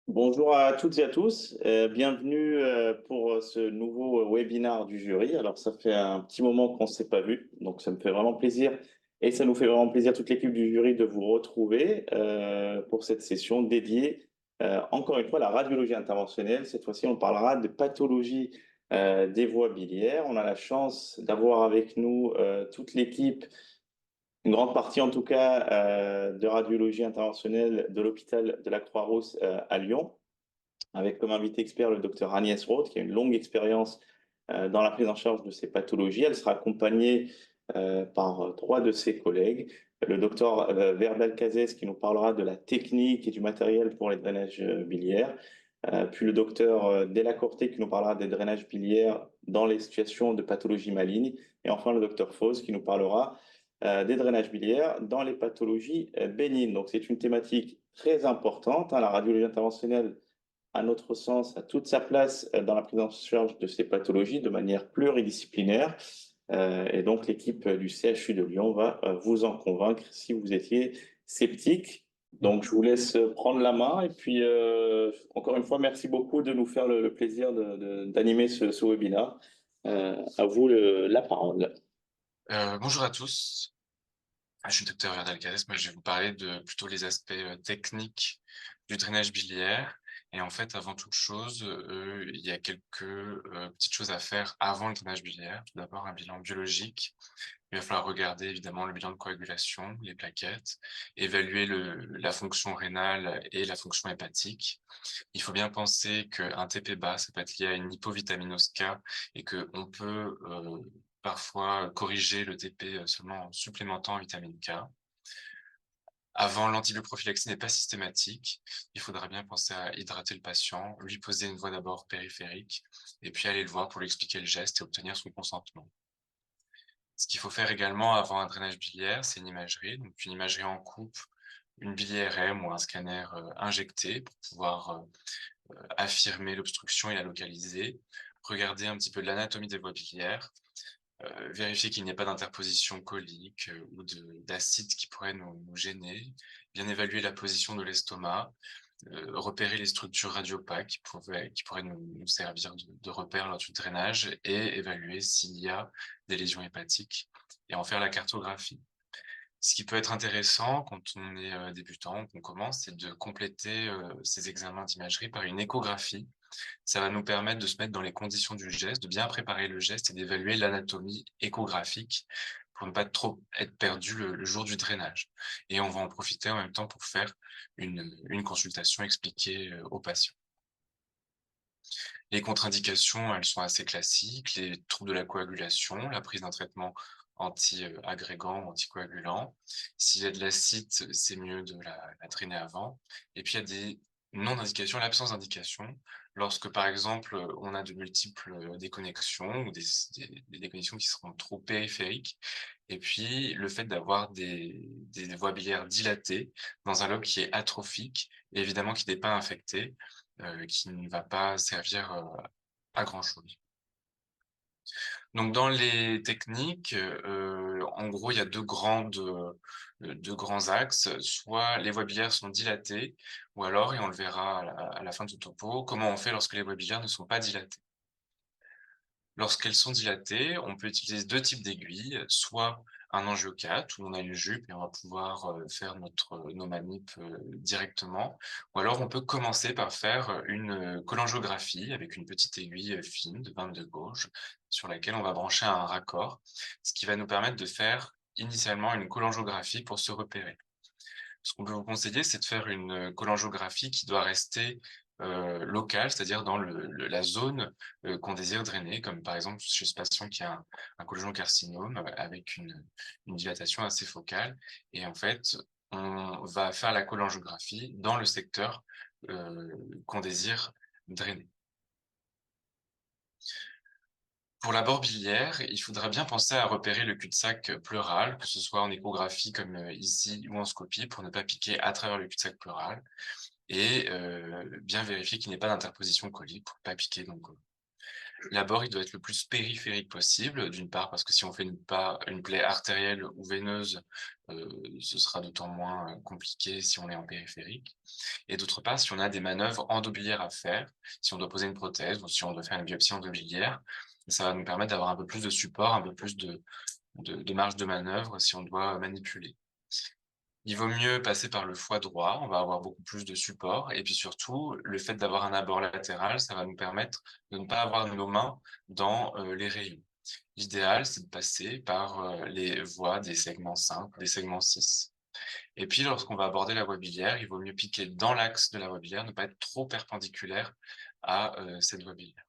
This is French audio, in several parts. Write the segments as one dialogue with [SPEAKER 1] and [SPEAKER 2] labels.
[SPEAKER 1] Bonjour à toutes et à tous, bienvenue pour ce nouveau webinar du jury. Alors ça fait un petit moment qu'on ne s'est pas vu, donc ça me fait vraiment plaisir et ça nous fait vraiment plaisir toute l'équipe du jury de vous retrouver pour cette session dédiée encore une fois à la radiologie interventionnelle. Cette fois-ci, on parlera de pathologie des voies biliaires. On a la chance d'avoir avec nous toute l'équipe, une grande partie en tout cas, de radiologie interventionnelle de l'hôpital de la Croix-Rousse à Lyon, avec comme invité expert le docteur Agnès Roth, qui a une longue expérience dans la prise en charge de ces pathologies. Elle sera accompagnée par trois de ses collègues. Le docteur Verdal Cazès, qui nous parlera de la technique et du matériel pour les drainages biliaires. Puis le docteur Della Corte, qui nous parlera des drainages biliaires dans les situations de pathologie maligne. Et enfin, le docteur Fausse, qui nous parlera des drainages biliaires dans les pathologies bénignes. Donc, c'est une thématique très importante, hein. La radiologie interventionnelle, à notre sens, a toute sa place dans la prise en charge de ces pathologies de manière pluridisciplinaire. Et donc, l'équipe du CHU de Lyon va vous en convaincre si vous étiez sceptique. Donc, je vous laisse prendre la main. Et puis, encore une fois, merci beaucoup de nous faire le plaisir d'animer ce webinaire. À vous la parole.
[SPEAKER 2] Bonjour à tous. Je suis le docteur Verdal Cases. Moi, je vais vous parler de plutôt les aspects techniques du drainage biliaire. Et en fait, avant toute chose, il y a quelques petites choses à faire avant le drainage biliaire. Tout d'abord, un bilan biologique. Il va falloir regarder évidemment le bilan de coagulation, les plaquettes, évaluer la fonction rénale et la fonction hépatique. Il faut bien penser qu'un TP bas, ça peut être lié à une hypovitaminose K et qu'on peut parfois corriger le TP seulement en supplémentant en vitamine K. Avant, l'antibioprophylaxie n'est pas systématique. Il faudra bien penser à hydrater le patient, lui poser une voie d'abord périphérique, et puis aller le voir pour lui expliquer le geste et obtenir son consentement. Ce qu'il faut faire également avant un drainage biliaire, c'est une imagerie, donc une imagerie en coupe, une BIRM ou un scanner injecté pour pouvoir affirmer l'obstruction et la localiser, regarder un petit peu l'anatomie des voies biliaires, vérifier qu'il n'y ait pas d'interposition colique ou d'acide qui pourrait nous gêner, bien évaluer la position de l'estomac, repérer les structures radiopaques qui pourraient nous servir de repère lors du drainage et évaluer s'il y a des lésions hépatiques et en faire la cartographie. Ce qui peut être intéressant quand on est débutant, qu'on commence, c'est de compléter ces examens d'imagerie par une échographie. Ça va nous permettre de se mettre dans les conditions du geste, de bien préparer le geste et d'évaluer l'anatomie échographique pour ne pas trop être perdu le jour du drainage. Et on va en profiter en même temps pour faire une consultation expliquée aux patients. Les contre-indications, elles sont assez classiques, les troubles de la coagulation, la prise d'un traitement anti-agrégant ou anticoagulant. S'il y a de l'acide, c'est mieux de la drainer avant. Et puis, il y a des non-indications, l'absence d'indication, lorsque, par exemple, on a de multiples déconnexions ou des déconnexions qui seront trop périphériques. Et puis, le fait d'avoir des voies biliaires dilatées dans un lobe qui est atrophique, et évidemment qui n'est pas infecté, qui ne va pas servir à grand-chose. Donc dans les techniques, en gros, il y a deux grands axes. Soit les voies biliaires sont dilatées, ou alors, et on le verra à la fin de ce topo, comment on fait lorsque les voies biliaires ne sont pas dilatées. Lorsqu'elles sont dilatées, on peut utiliser deux types d'aiguilles, soit un angiocat où on a une jupe et on va pouvoir faire nos manips directement, ou alors on peut commencer par faire une cholangiographie avec une petite aiguille fine de 22 gauge sur laquelle on va brancher un raccord, ce qui va nous permettre de faire initialement une cholangiographie pour se repérer. Ce qu'on peut vous conseiller, c'est de faire une cholangiographie qui doit rester locale, c'est-à-dire dans la zone qu'on désire drainer, comme par exemple chez ce patient qui a un cholangiocarcinome avec une dilatation assez focale. Et en fait, on va faire la cholangiographie dans le secteur qu'on désire drainer. Pour la biliaire, il faudra bien penser à repérer le cul-de-sac pleural, que ce soit en échographie comme ici ou en scopie, pour ne pas piquer à travers le cul-de-sac pleural, et bien vérifier qu'il n'y ait pas d'interposition colique pour ne pas piquer dans le côlon. L'abord, il doit être le plus périphérique possible, d'une part parce que si on fait une plaie artérielle ou veineuse, ce sera d'autant moins, compliqué si on est en périphérique et d'autre part, si on a des manœuvres endobiliaires à faire, si on doit poser une prothèse ou si on doit faire une biopsie endobiliaire, ça va nous permettre d'avoir un peu plus de support, un peu plus de marge de manœuvre si on doit manipuler. Il vaut mieux passer par le foie droit, on va avoir beaucoup plus de support et puis surtout, le fait d'avoir un abord latéral, ça va nous permettre de ne pas avoir nos mains dans, les rayons. L'idéal, c'est de passer par, les voies des segments 5, des segments 6. Et puis lorsqu'on va aborder la voie biliaire, il vaut mieux piquer dans l'axe de la voie biliaire, ne pas être trop perpendiculaire à, cette voie biliaire.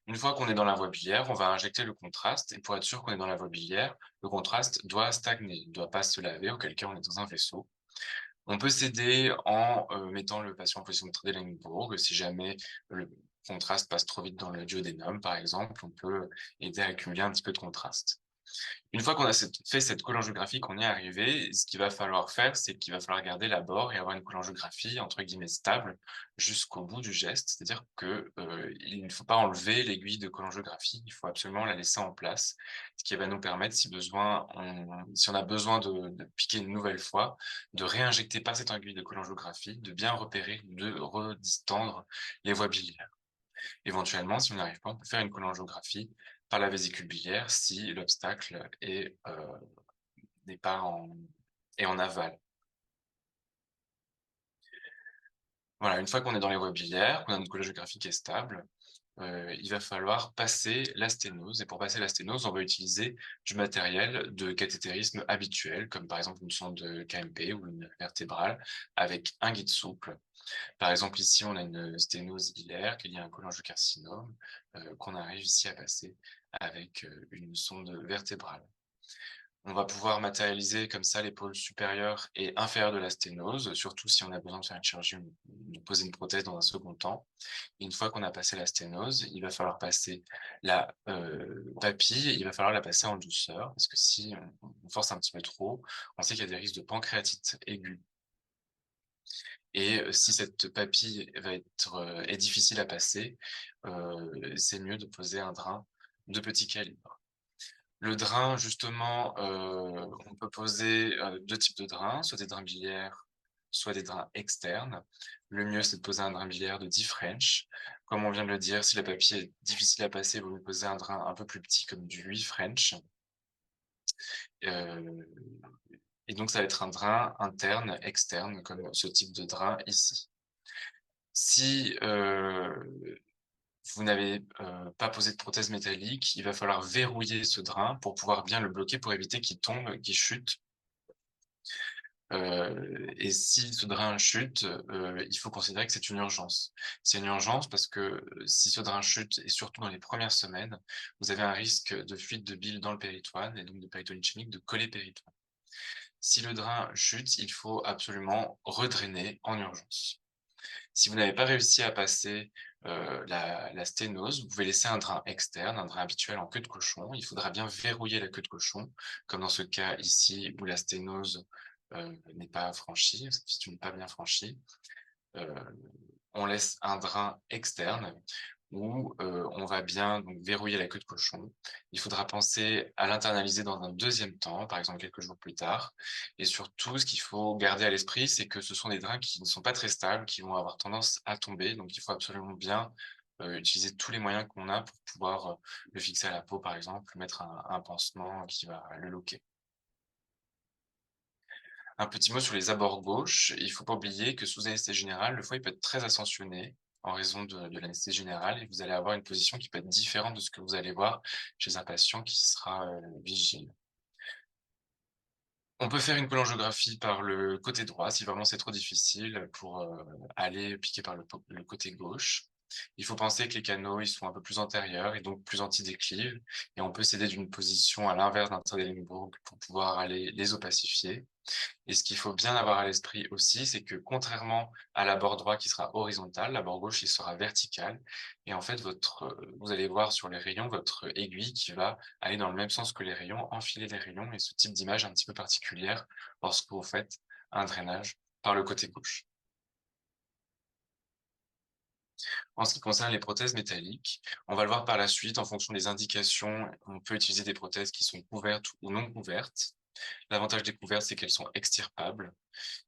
[SPEAKER 2] Une fois qu'on est dans la voie biliaire, on va injecter le contraste et pour être sûr qu'on est dans la voie biliaire, le contraste doit stagner, il ne doit pas se laver, auquel cas on est dans un vaisseau. On peut s'aider en, mettant le patient en position de Trendelenburg. Si jamais le contraste passe trop vite dans le duodénum, par exemple, on peut aider à accumuler un petit peu de contraste. Une fois qu'on a fait cette cholangiographie, qu'on y est arrivé, ce qu'il va falloir faire, c'est qu'il va falloir garder l'abord et avoir une cholangiographie entre guillemets «stable» jusqu'au bout du geste. C'est-à-dire que, il ne faut pas enlever l'aiguille de cholangiographie, il faut absolument la laisser en place. Ce qui va nous permettre, si on a besoin de piquer une nouvelle fois, de réinjecter par cette aiguille de cholangiographie, de bien repérer, de redistendre les voies biliaires. Éventuellement, si on n'y arrive pas, on peut faire une cholangiographie par la vésicule biliaire si l'obstacle n'est pas en aval. Voilà, une fois qu'on est dans les voies biliaires, qu'on a une cholangiographie qui est stable, il va falloir passer la sténose et pour passer la sténose, on va utiliser du matériel de cathétérisme habituel, comme par exemple une sonde de KMP ou une vertébrale avec un guide souple. Par exemple, ici, on a une sténose hilaire qui est liée à un cholangiocarcinome, qu'on arrive ici à passer avec, une sonde vertébrale. On va pouvoir matérialiser comme ça l'épaule supérieure et inférieure de la sténose, surtout si on a besoin de faire une chirurgie ou de poser une prothèse dans un second temps. Et une fois qu'on a passé la sténose, il va falloir passer la, papille, il va falloir la passer en douceur parce que si on force un petit peu trop, on sait qu'il y a des risques de pancréatite aiguë. Et si cette papille est difficile à passer, c'est mieux de poser un drain de petit calibre. Le drain justement, on peut poser, 2 types de drains, soit des drains biliaires, soit des drains externes. Le mieux, c'est de poser un drain biliaire de 10 French. Comme on vient de le dire, si la papille est difficile à passer, il vaut mieux poser un drain un peu plus petit comme du 8 French. Heu et donc ça va être un drain interne, externe, comme ce type de drain ici. Si, vous n'avez, pas posé de prothèse métallique, il va falloir verrouiller ce drain pour pouvoir bien le bloquer, pour éviter qu'il tombe, qu'il chute. Et si ce drain chute, il faut considérer que c'est une urgence. C'est une urgence parce que, si ce drain chute et surtout dans les premières semaines, vous avez un risque de fuite de bile dans le péritoine et donc de péritonnite ischémique, de coller péritoine. Si le drain chute, il faut absolument redrainer en urgence. Si vous n'avez pas réussi à passer, la sténose, vous pouvez laisser un drain externe, un drain habituel en queue de cochon. Il faudra bien verrouiller la queue de cochon, comme dans ce cas ici où la sténose, n'est pas franchie, cette fistule n'est pas bien franchie. Heu, on laisse un drain externe où, on va bien donc verrouiller la queue de cochon. Il faudra penser à l'internaliser dans un deuxième temps, par exemple quelques jours plus tard et surtout ce qu'il faut garder à l'esprit, c'est que ce sont des drains qui ne sont pas très stables, qui vont avoir tendance à tomber, donc il faut absolument bien, utiliser tous les moyens qu'on a pour pouvoir, le fixer à la peau par exemple, mettre un pansement qui va le loquer. Un petit mot sur les abords gauche. Il faut pas oublier que sous anesthésie générale, le foie il peut être très ascensionné en raison de l'anesthésie générale et vous allez avoir une position qui peut être différente de ce que vous allez voir chez un patient qui sera, vigile. On peut faire une cholangiographie par le côté droit si vraiment c'est trop difficile pour, aller piquer par le côté gauche. Il faut penser que les canaux, ils sont un peu plus antérieurs et donc plus anti-déclive et on peut s'aider d'une position à l'inverse d'un Trendelenburg pour pouvoir aller les opacifier. Et ce qu'il faut bien avoir à l'esprit aussi, c'est que contrairement à l'abord droit qui sera horizontal, l'abord gauche, il sera vertical. Et en fait, vous allez voir sur les rayons votre aiguille qui va aller dans le même sens que les rayons, enfiler les rayons et ce type d'image un petit peu particulière lorsque vous faites un drainage par le côté gauche. En ce qui concerne les prothèses métalliques, on va le voir par la suite en fonction des indications, on peut utiliser des prothèses qui sont couvertes ou non couvertes. L'avantage des couvertes, c'est qu'elles sont extirpables.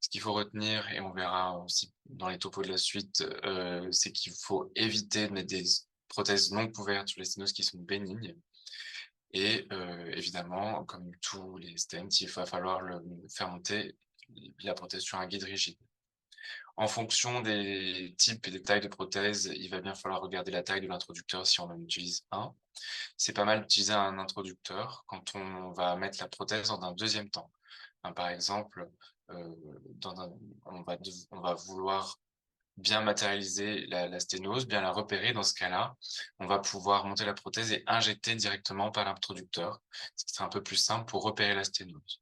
[SPEAKER 2] Ce qu'il faut retenir, et on verra aussi dans les topos de la suite, c'est qu'il faut éviter de mettre des prothèses non couvertes sur les sténoses qui sont bénignes. Et évidemment, comme tous les stents, il va falloir le faire monter la prothèse sur un guide rigide. En fonction des types et des tailles de prothèses, il va bien falloir regarder la taille de l'introducteur si on en utilise un. C'est pas mal d'utiliser un introducteur quand on va mettre la prothèse dans un deuxième temps. Par exemple, heu, on va vouloir bien matérialiser la sténose, bien la repérer. Dans ce cas-là, on va pouvoir monter la prothèse et injecter directement par l'introducteur, ce qui sera un peu plus simple pour repérer la sténose.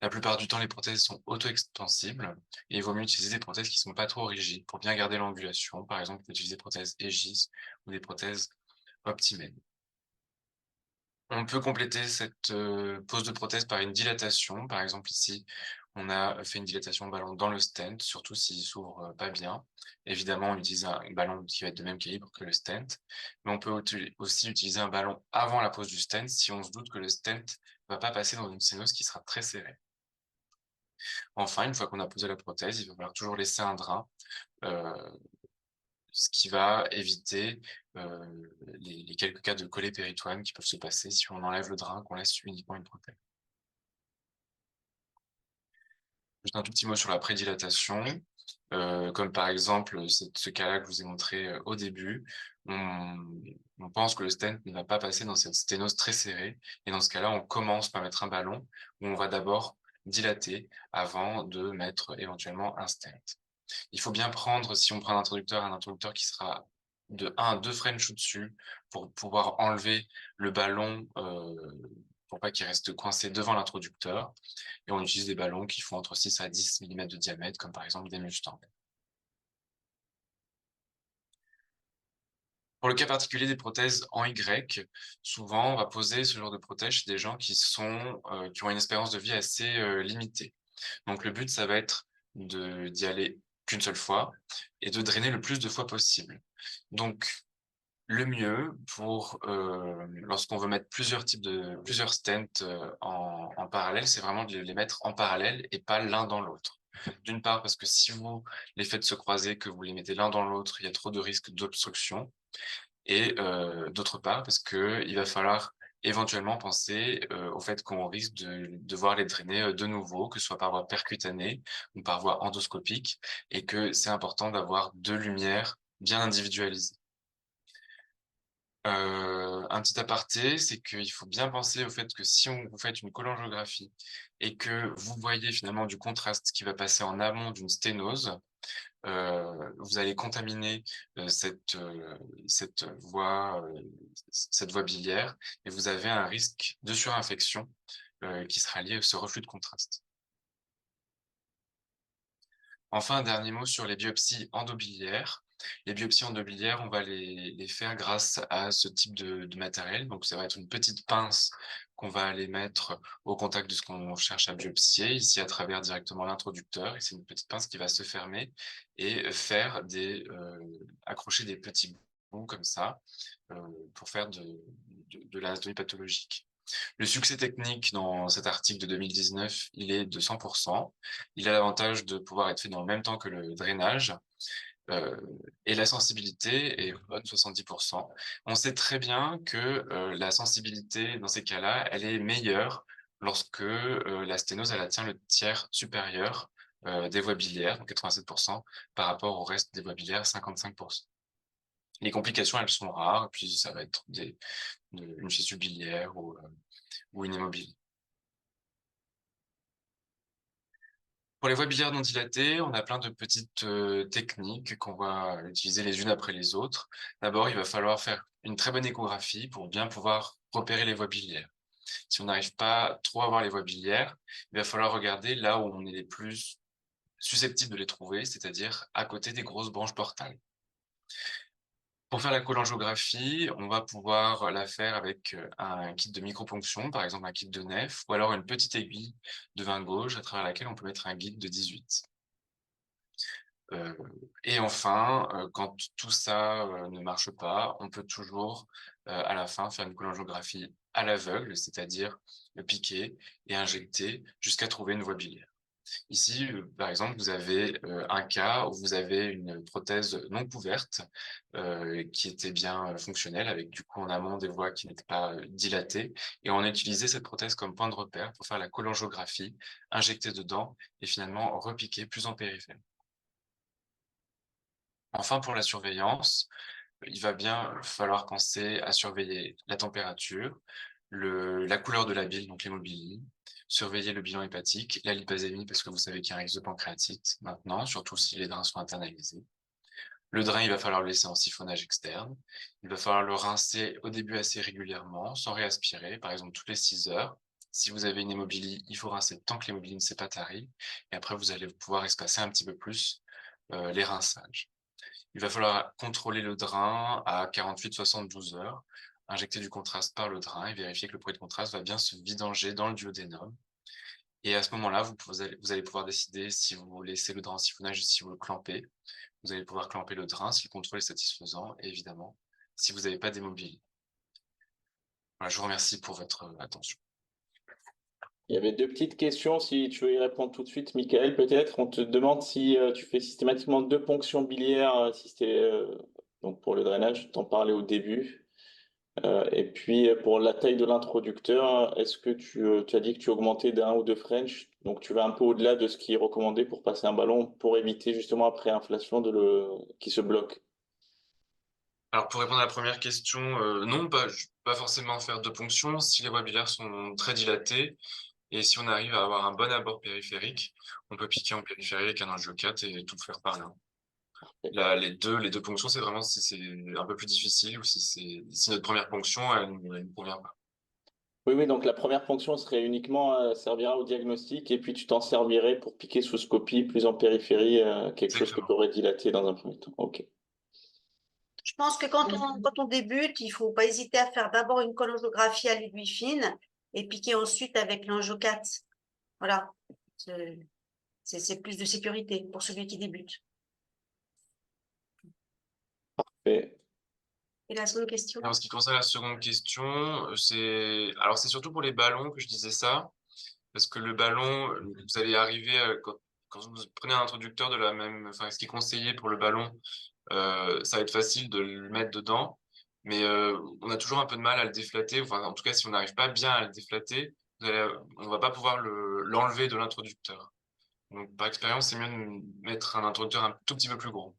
[SPEAKER 2] La plupart du temps, les prothèses sont auto-extensibles et il vaut mieux utiliser des prothèses qui sont pas trop rigides pour bien garder l'angulation. Par exemple, on peut utiliser des prothèses Aegis ou des prothèses Optimane. On peut compléter cette, pose de prothèse par une dilatation. Par exemple, ici, on a fait une dilatation de ballon dans le stent, surtout s'il s'ouvre, pas bien. Évidemment, on utilise un ballon qui va être de même calibre que le stent, mais on peut aussi utiliser un ballon avant la pose du stent si on se doute que le stent va pas passer dans une sténose qui sera très serrée. Enfin, une fois qu'on a posé la prothèse, il va falloir toujours laisser un drain, heu, ce qui va éviter, les quelques cas de collée péritoine qui peuvent se passer si on enlève le drain, qu'on laisse uniquement une prothèse. Juste un tout petit mot sur la prédilatation, comme par exemple, ce cas-là que je vous ai montré, au début. On on pense que le stent ne va pas passer dans cette sténose très serrée et dans ce cas-là, on commence par mettre un ballon où on va d'abord dilater avant de mettre éventuellement un stent. Il faut bien prendre, si on prend un introducteur qui sera de 1 à 2 French au-dessus pour pouvoir enlever le ballon, pour pas qu'il reste coincé devant l'introducteur et on utilise des ballons qui font entre 6 à 10 millimètres de diamètre, comme par exemple des Mustang. Pour le cas particulier des prothèses en Y, souvent on va poser ce genre de prothèse chez des gens qui ont une espérance de vie assez, limitée. Donc le but, ça va être d'y aller qu'une seule fois et de drainer le plus de fois possible. Donc le mieux pour, lorsqu'on veut mettre plusieurs stents, en parallèle, c'est vraiment de les mettre en parallèle et pas l'un dans l'autre. D'une part, parce que si vous les faites se croiser, que vous les mettez l'un dans l'autre, il y a trop de risques d'obstruction et d'autre part, parce qu'il va falloir éventuellement penser, au fait qu'on risque de devoir les drainer, de nouveau, que ce soit par voie percutanée ou par voie endoscopique et que c'est important d'avoir 2 lumières bien individualisées. Un petit aparté, c'est qu'il faut bien penser au fait que si vous faites une cholangiographie et que vous voyez finalement du contraste qui va passer en amont d'une sténose, vous allez contaminer, cette voie biliaire et vous avez un risque de surinfection, qui sera lié à ce reflux de contraste. Enfin, un dernier mot sur les biopsies endobiliaires. Les biopsies endobiliaires, on va les faire grâce à ce type de matériel. Donc, ça va être une petite pince qu'on va aller mettre au contact de ce qu'on cherche à biopsier, ici à travers directement l'introducteur. Et c'est une petite pince qui va se fermer et faire accrocher des petits bouts comme ça, euh, pour faire de l'anatomie pathologique. Le succès technique dans cet article de 2019, il est de 100%. Il a l'avantage de pouvoir être fait dans le même temps que le drainage, heu et la sensibilité est bonne, 70%. On sait très bien que, la sensibilité dans ces cas-là, elle est meilleure lorsque, la sténose, elle atteint le tiers supérieur, des voies biliaires, donc 87% par rapport au reste des voies biliaires, 55%. Les complications, elles sont rares, puis ça va être une fissure biliaire ou une hémobilie. Pour les voies biliaires non dilatées, on a plein de petites, techniques qu'on va utiliser les unes après les autres. D'abord, il va falloir faire une très bonne échographie pour bien pouvoir repérer les voies biliaires. Si on n'arrive pas trop à voir les voies biliaires, il va falloir regarder là où on est les plus susceptibles de les trouver, c'est-à-dire à côté des grosses branches portales. Pour faire la cholangiographie, on va pouvoir la faire avec, un kit de microponction, par exemple un kit de nef, ou alors une petite aiguille de 20 gauge à travers laquelle on peut mettre un guide de 18. Et enfin, quand tout ça ne marche pas, on peut toujours à la fin faire une cholangiographie à l'aveugle, c'est-à-dire le piquer et injecter jusqu'à trouver une voie biliaire. Ici, par exemple, vous avez un cas où vous avez une prothèse non couverte qui était bien fonctionnelle, avec du coup en amont des voies qui n'étaient pas dilatées, et on a utilisé cette prothèse comme point de repère pour faire la cholangiographie, injecter dedans et finalement repiquer plus en périphérie. Enfin, pour la surveillance, il va bien falloir penser à surveiller la température, la couleur de la bile, donc l'hémobilie, surveiller le bilan hépatique, la lipasémie, parce que vous savez qu'il y a un risque de pancréatite maintenant, surtout si les drains sont internalisés. Le drain, il va falloir le laisser en siphonnage externe. Il va falloir le rincer au début assez régulièrement, sans réaspirer, par exemple toutes les 6 heures. Si vous avez une hémobilie, il faut rincer tant que l'hémobilie ne s'est pas tarie. Et après, vous allez pouvoir espacer un petit peu plus les rinçages. Il va falloir contrôler le drain à 48-72 heures, injecter du contraste par le drain et vérifier que le produit de contraste va bien se vidanger dans le duodénum. Et à ce moment-là, vous allez pouvoir décider si vous laissez le drain en siphonnage ou si vous le clampez. Vous allez pouvoir clamper le drain si le contrôle est satisfaisant et évidemment, si vous n'avez pas d'hémobilie. Voilà, je vous remercie pour votre attention.
[SPEAKER 1] Il y avait deux petites questions, si tu veux y répondre tout de suite, Michael, peut-être. On te demande si tu fais systématiquement deux ponctions biliaires, si c'était donc pour le drainage, t'en parlais au début. Et puis pour la taille de l'introducteur, est-ce que tu as dit que tu augmentais d'un ou deux French, donc tu vas un peu au-delà de ce qui est recommandé pour passer un ballon pour éviter justement après inflation qui se bloque.
[SPEAKER 2] Alors pour répondre à la première question, non, pas forcément faire de ponction si les voies biliaires sont très dilatées. Et si on arrive à avoir un bon abord périphérique, on peut piquer en périphérie avec un angiocat et tout faire par là. Là, les deux ponctions, c'est vraiment si c'est un peu plus difficile ou si notre première ponction, elle nous convient pas.
[SPEAKER 1] Oui, oui, donc la première fonction serait uniquement servira au diagnostic et puis tu t'en servirais pour piquer sous scopie plus en périphérie quelque chose que tu
[SPEAKER 2] Exactement.
[SPEAKER 1] aurais dilaté dans un premier temps. Ok.
[SPEAKER 3] Je pense que quand on débute, il faut pas hésiter à faire d'abord une coloniographie à l'aiguille fine et piquer ensuite avec l'angiocat. Voilà. C'est plus de sécurité pour celui qui débute.
[SPEAKER 1] Et
[SPEAKER 3] Et la seconde question?
[SPEAKER 2] Et en ce qui concerne la seconde question, c'est surtout pour les ballons que je disais ça, parce que le ballon, vous allez arriver quand vous prenez un introducteur de la même, enfin, ce qui est conseillé pour le ballon, ça va être facile de le mettre dedans, mais on a toujours un peu de mal à le déflatter. Enfin, en tout cas, si on n'arrive pas bien à le déflater, on va pas pouvoir l'enlever de l'introducteur. Donc, par expérience, c'est mieux de mettre un introducteur un tout petit peu plus gros.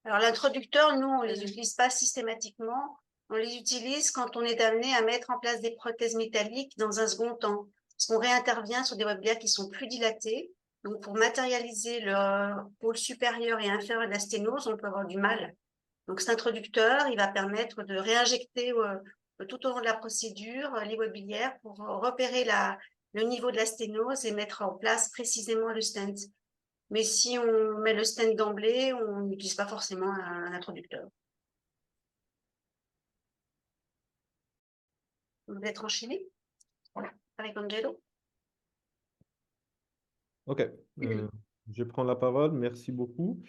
[SPEAKER 3] Alors, l'introducteur, nous, on les utilise pas systématiquement. On les utilise quand on est amené à mettre en place des prothèses métalliques dans un second temps. Parce qu'on réintervient sur des voies biliaires qui sont plus dilatées. Donc, pour matérialiser le pôle supérieur et inférieur de la sténose, on peut avoir du mal. Donc, cet introducteur, il va permettre de réinjecter tout au long de la procédure les voies biliaires pour repérer le niveau de la sténose et mettre en place précisément le stent. Mais si on met le stent d'emblée, on n'utilise pas forcément un introducteur. Vous voulez être enchaîné avec Angelo?
[SPEAKER 4] Ok, je prends la parole, merci beaucoup.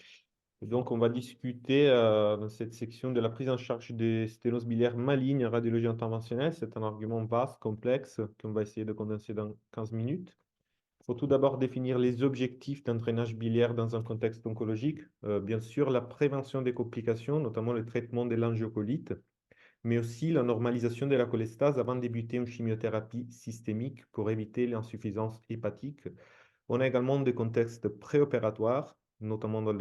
[SPEAKER 4] Donc, on va discuter dans cette section de la prise en charge des sténoses biliaires malignes en radiologie interventionnelle. C'est un argument vaste, complexe, qu'on va essayer de condenser dans 15 minutes. Il faut tout d'abord définir les objectifs d'un drainage biliaire dans un contexte oncologique. Bien sûr, la prévention des complications, notamment le traitement de l'angiocolite, mais aussi la normalisation de la cholestase avant de débuter une chimiothérapie systémique pour éviter l'insuffisance hépatique. On a également des contextes préopératoires, notamment dans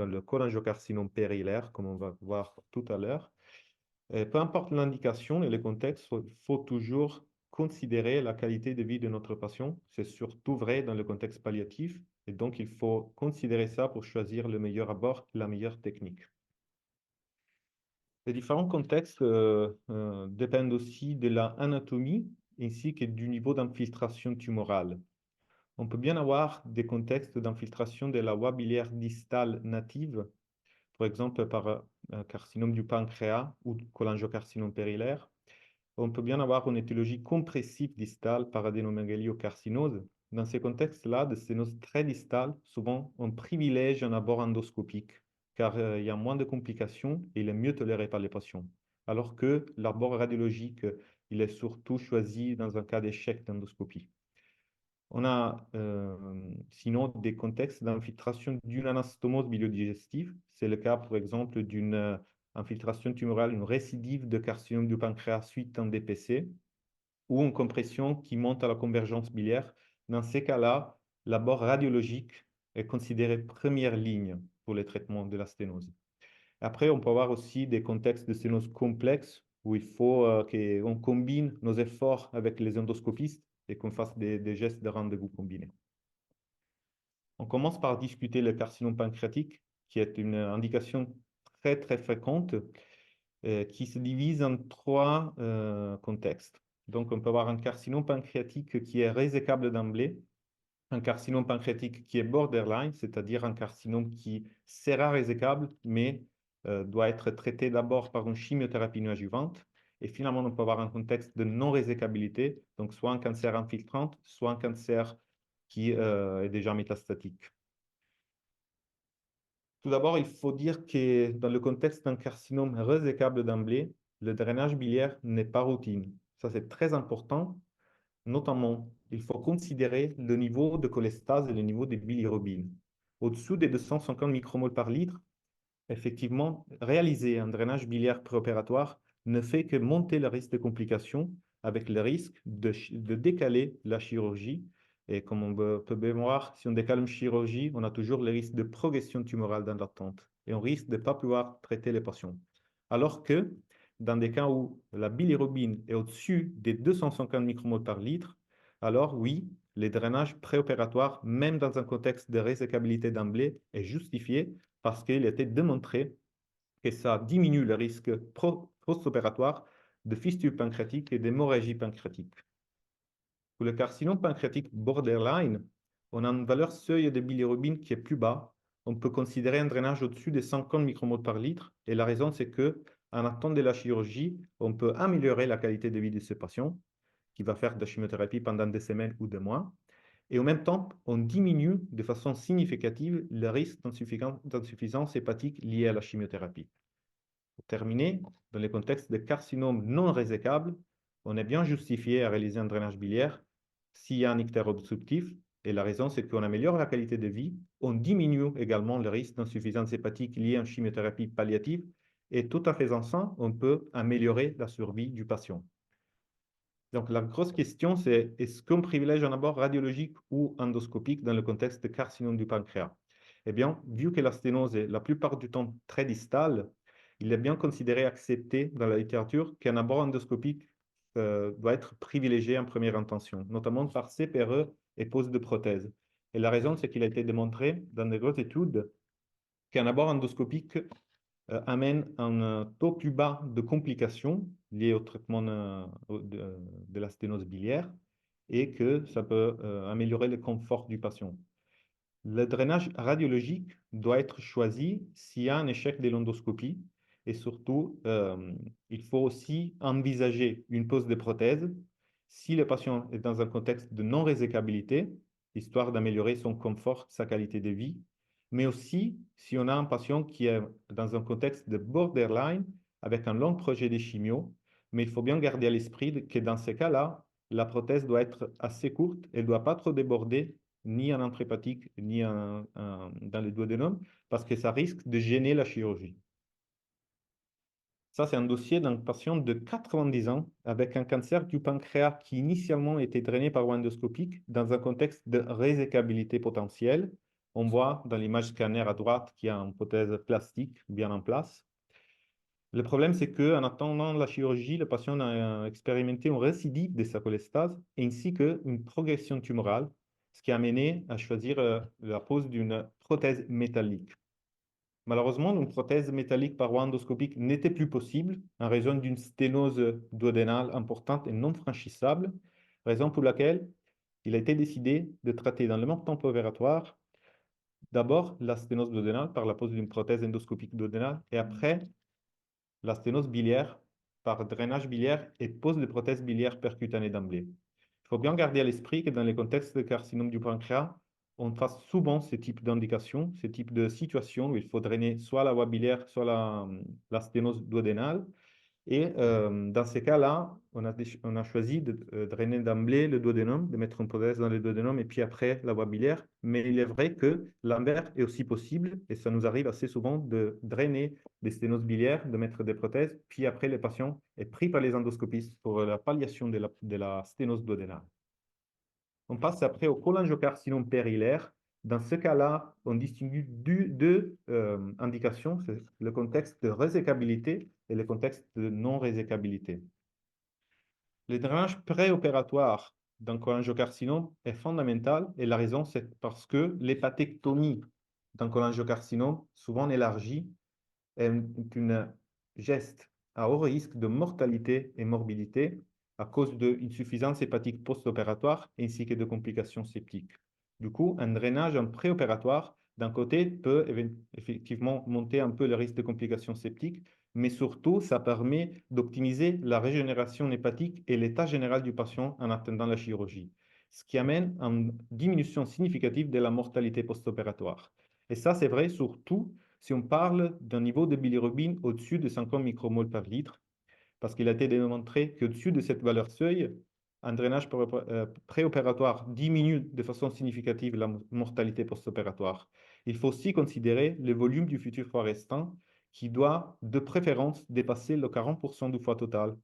[SPEAKER 4] le cholangiocarcinome périlaire, comme on va voir tout à l'heure. Peu importe l'indication et le contexte, il faut toujours considérer la qualité de vie de notre patient. C'est surtout vrai dans le contexte palliatif. Et donc, il faut considérer ça pour choisir le meilleur abord, la meilleure technique. Les différents contextes dépendent aussi de l'anatomie ainsi que du niveau d'infiltration tumorale. On peut bien avoir des contextes d'infiltration de la voie biliaire distale native, par exemple par un carcinome du pancréas ou cholangiocarcinome périlaire. On peut bien avoir une étiologie compressive distale par adénomégalocarcinose, dans ces contextes-là de sténose très distale, souvent on privilège un abord endoscopique car il y a moins de complications et il est mieux toléré par les patients. Alors que l'abord radiologique, il est surtout choisi dans un cas d'échec d'endoscopie. On a sinon des contextes d'infiltration d'une anastomose biliodigestive. C'est le cas, par exemple, d'une infiltration tumorale, une récidive de carcinome du pancréas suite à un DPC ou une compression qui monte à la convergence biliaire. Dans ces cas-là, l'abord radiologique est considéré première ligne pour les traitements de la sténose. Après, on peut avoir aussi des contextes de sténose complexes où il faut qu'on combine nos efforts avec les endoscopistes et qu'on fasse des gestes de rendez-vous combinés. On commence par discuter le carcinome pancréatique, qui est une indication très, très fréquente, qui se divise en trois contextes. Donc, on peut avoir un carcinome pancréatique qui est résécable d'emblée, un carcinome pancréatique qui est borderline, c'est-à-dire un carcinome qui sera résécable, mais doit être traité d'abord par une chimiothérapie adjuvante. Et finalement, on peut avoir un contexte de non-résécabilité, donc soit un cancer infiltrant, soit un cancer qui est déjà métastatique. Tout d'abord, il faut dire que dans le contexte d'un carcinome résécable d'emblée, le drainage biliaire n'est pas routine. Ça, c'est très important. Notamment, il faut considérer le niveau de cholestase et le niveau des bilirubines. Au-dessous des 250 micromoles par litre, effectivement, réaliser un drainage biliaire préopératoire ne fait que monter le risque de complications avec le risque de décaler la chirurgie. Et comme on peut bien voir, si on décale une chirurgie, on a toujours le risque de progression tumorale dans l'attente et on risque de ne pas pouvoir traiter les patients. Alors que dans des cas où la bilirubine est au-dessus des 250 micromoles par litre, alors oui, les drainages préopératoires, même dans un contexte de résécabilité d'emblée, est justifié parce qu'il a été démontré que ça diminue le risque post-opératoire de fistule pancréatique et d'hémorragie pancréatique. Pour le carcinome pancréatique borderline, on a une valeur seuil de bilirubine qui est plus bas. On peut considérer un drainage au-dessus des 50 micromoles par litre. Et la raison, c'est que en attente de la chirurgie, on peut améliorer la qualité de vie de ce patient qui va faire de la chimiothérapie pendant des semaines ou des mois. Et en même temps, on diminue de façon significative le risque d'insuffisance hépatique lié à la chimiothérapie. Pour terminer, dans les contextes de carcinome non résécable, on est bien justifié à réaliser un drainage biliaire s'il y a un ictère obstructif. Et la raison, c'est qu'on améliore la qualité de vie, on diminue également le risque d'insuffisance hépatique lié à une chimiothérapie palliative. Et tout en faisant ça, on peut améliorer la survie du patient. Donc, la grosse question, c'est est-ce qu'on privilège un abord radiologique ou endoscopique dans le contexte de carcinome du pancréas? Eh bien, vu que la sténose est la plupart du temps très distale, il est bien considéré accepté dans la littérature qu'un abord endoscopique doit être privilégié en première intention, notamment par CPRE et pose de prothèse. Et la raison, c'est qu'il a été démontré dans de grosses études qu'un abord endoscopique amène un taux plus bas de complications liées au traitement de la sténose biliaire et que ça peut améliorer le confort du patient. Le drainage radiologique doit être choisi s'il y a un échec de l'endoscopie et surtout, il faut aussi envisager une pose de prothèse si le patient est dans un contexte de non-résécabilité, histoire d'améliorer son confort, sa qualité de vie, mais aussi si on a un patient qui est dans un contexte de borderline avec un long projet de chimio, mais il faut bien garder à l'esprit que dans ces cas-là, la prothèse doit être assez courte, elle ne doit pas trop déborder ni en entrée hépatique, ni dans le duodénum, parce que ça risque de gêner la chirurgie. Ça, c'est un dossier d'un patient de 90 ans avec un cancer du pancréas qui initialement était drainé par voie endoscopique dans un contexte de résécabilité potentielle. On voit dans l'image scanner à droite qu'il y a une prothèse plastique bien en place. Le problème, c'est qu'en attendant la chirurgie, le patient a expérimenté une récidive de sa cholestase ainsi qu'une progression tumorale, ce qui a amené à choisir la pose d'une prothèse métallique. Malheureusement, une prothèse métallique par voie endoscopique n'était plus possible en raison d'une sténose duodénale importante et non franchissable, raison pour laquelle il a été décidé de traiter dans le même temps opératoire d'abord la sténose duodénale par la pose d'une prothèse endoscopique duodénale et après la sténose biliaire par drainage biliaire et pose de prothèse biliaire percutanée d'emblée. Il faut bien garder à l'esprit que dans les contextes de carcinome du pancréas, on face souvent ce type d'indications, ce type de situation où il faut drainer soit la voie biliaire, soit la sténose duodénale. Et dans ces cas-là, on a choisi de drainer d'emblée le duodénum, de mettre une prothèse dans le duodénum et puis après la voie biliaire. Mais il est vrai que l'inverse est aussi possible et ça nous arrive assez souvent de drainer des sténoses biliaires, de mettre des prothèses, puis après le patient est pris par les endoscopistes pour la palliation de la sténose duodénale. On passe après au cholangiocarcinome périhilaire. Dans ce cas-là, on distingue deux indications, c'est le contexte de résécabilité et le contexte de non-résécabilité. Le drainage préopératoire d'un cholangiocarcinome est fondamental et la raison, c'est parce que l'hépatectomie d'un cholangiocarcinome, souvent élargie, est un geste à haut risque de mortalité et morbidité à cause d'une insuffisance hépatique post-opératoire ainsi que de complications septiques. Du coup, un drainage en préopératoire, d'un côté, peut effectivement monter un peu le risque de complications septiques, mais surtout, ça permet d'optimiser la régénération hépatique et l'état général du patient en attendant la chirurgie, ce qui amène à une diminution significative de la mortalité post-opératoire. Et ça, c'est vrai surtout si on parle d'un niveau de bilirubine au-dessus de 50 micromoles par litre, parce qu'il a été démontré qu'au-dessus de cette valeur seuil, un drainage préopératoire diminue de façon significative la mortalité post-opératoire. Il faut aussi considérer le volume du futur foie restant qui doit de préférence dépasser le 40% du foie total.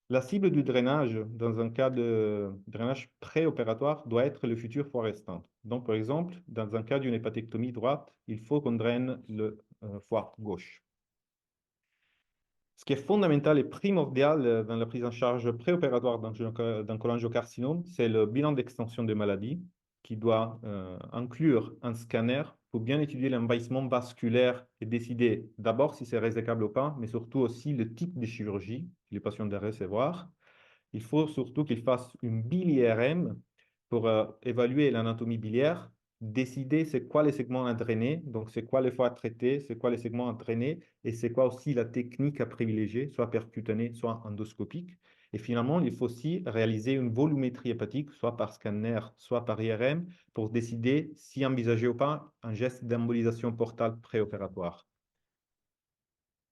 [SPEAKER 4] La cible du drainage, dans un cas de drainage préopératoire, doit être le futur foie restant. Donc, par exemple, dans un cas d'une hépatectomie droite, il faut qu'on draine le foie gauche. Ce qui est fondamental et primordial dans la prise en charge préopératoire d'un cholangiocarcinome, c'est le bilan d'extension de maladie qui doit inclure un scanner pour bien étudier l'envahissement vasculaire et décider d'abord si c'est résécable ou pas, mais surtout aussi le type de chirurgie que les patients doivent recevoir. Il faut surtout qu'il fasse une bile-IRM pour évaluer l'anatomie biliaire, décider c'est quoi les segments à drainer, donc c'est quoi les foies à traiter, c'est quoi les segments à drainer, et c'est quoi aussi la technique à privilégier, soit percutanée, soit endoscopique. Et finalement, il faut aussi réaliser une volumétrie hépatique, soit par scanner, soit par IRM, pour décider si envisager ou pas un geste d'embolisation portale préopératoire.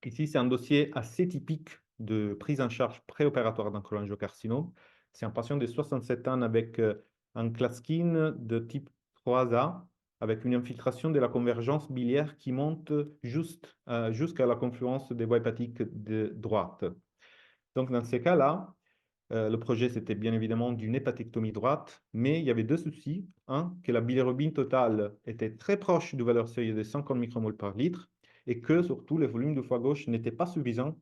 [SPEAKER 4] Ici, c'est un dossier assez typique de prise en charge préopératoire d'un cholangiocarcinome. C'est un patient de 67 ans avec un Klatskin de type 3A, avec une infiltration de la convergence biliaire qui monte jusqu'à la confluence des voies hépatiques de droite. Donc, dans ces cas-là, le projet, c'était bien évidemment d'une hépatectomie droite, mais il y avait deux soucis. Un, que la bilirubine totale était très proche du valeur seuil de 50 micromoles par litre, et que surtout le volume du foie gauche n'était pas suffisant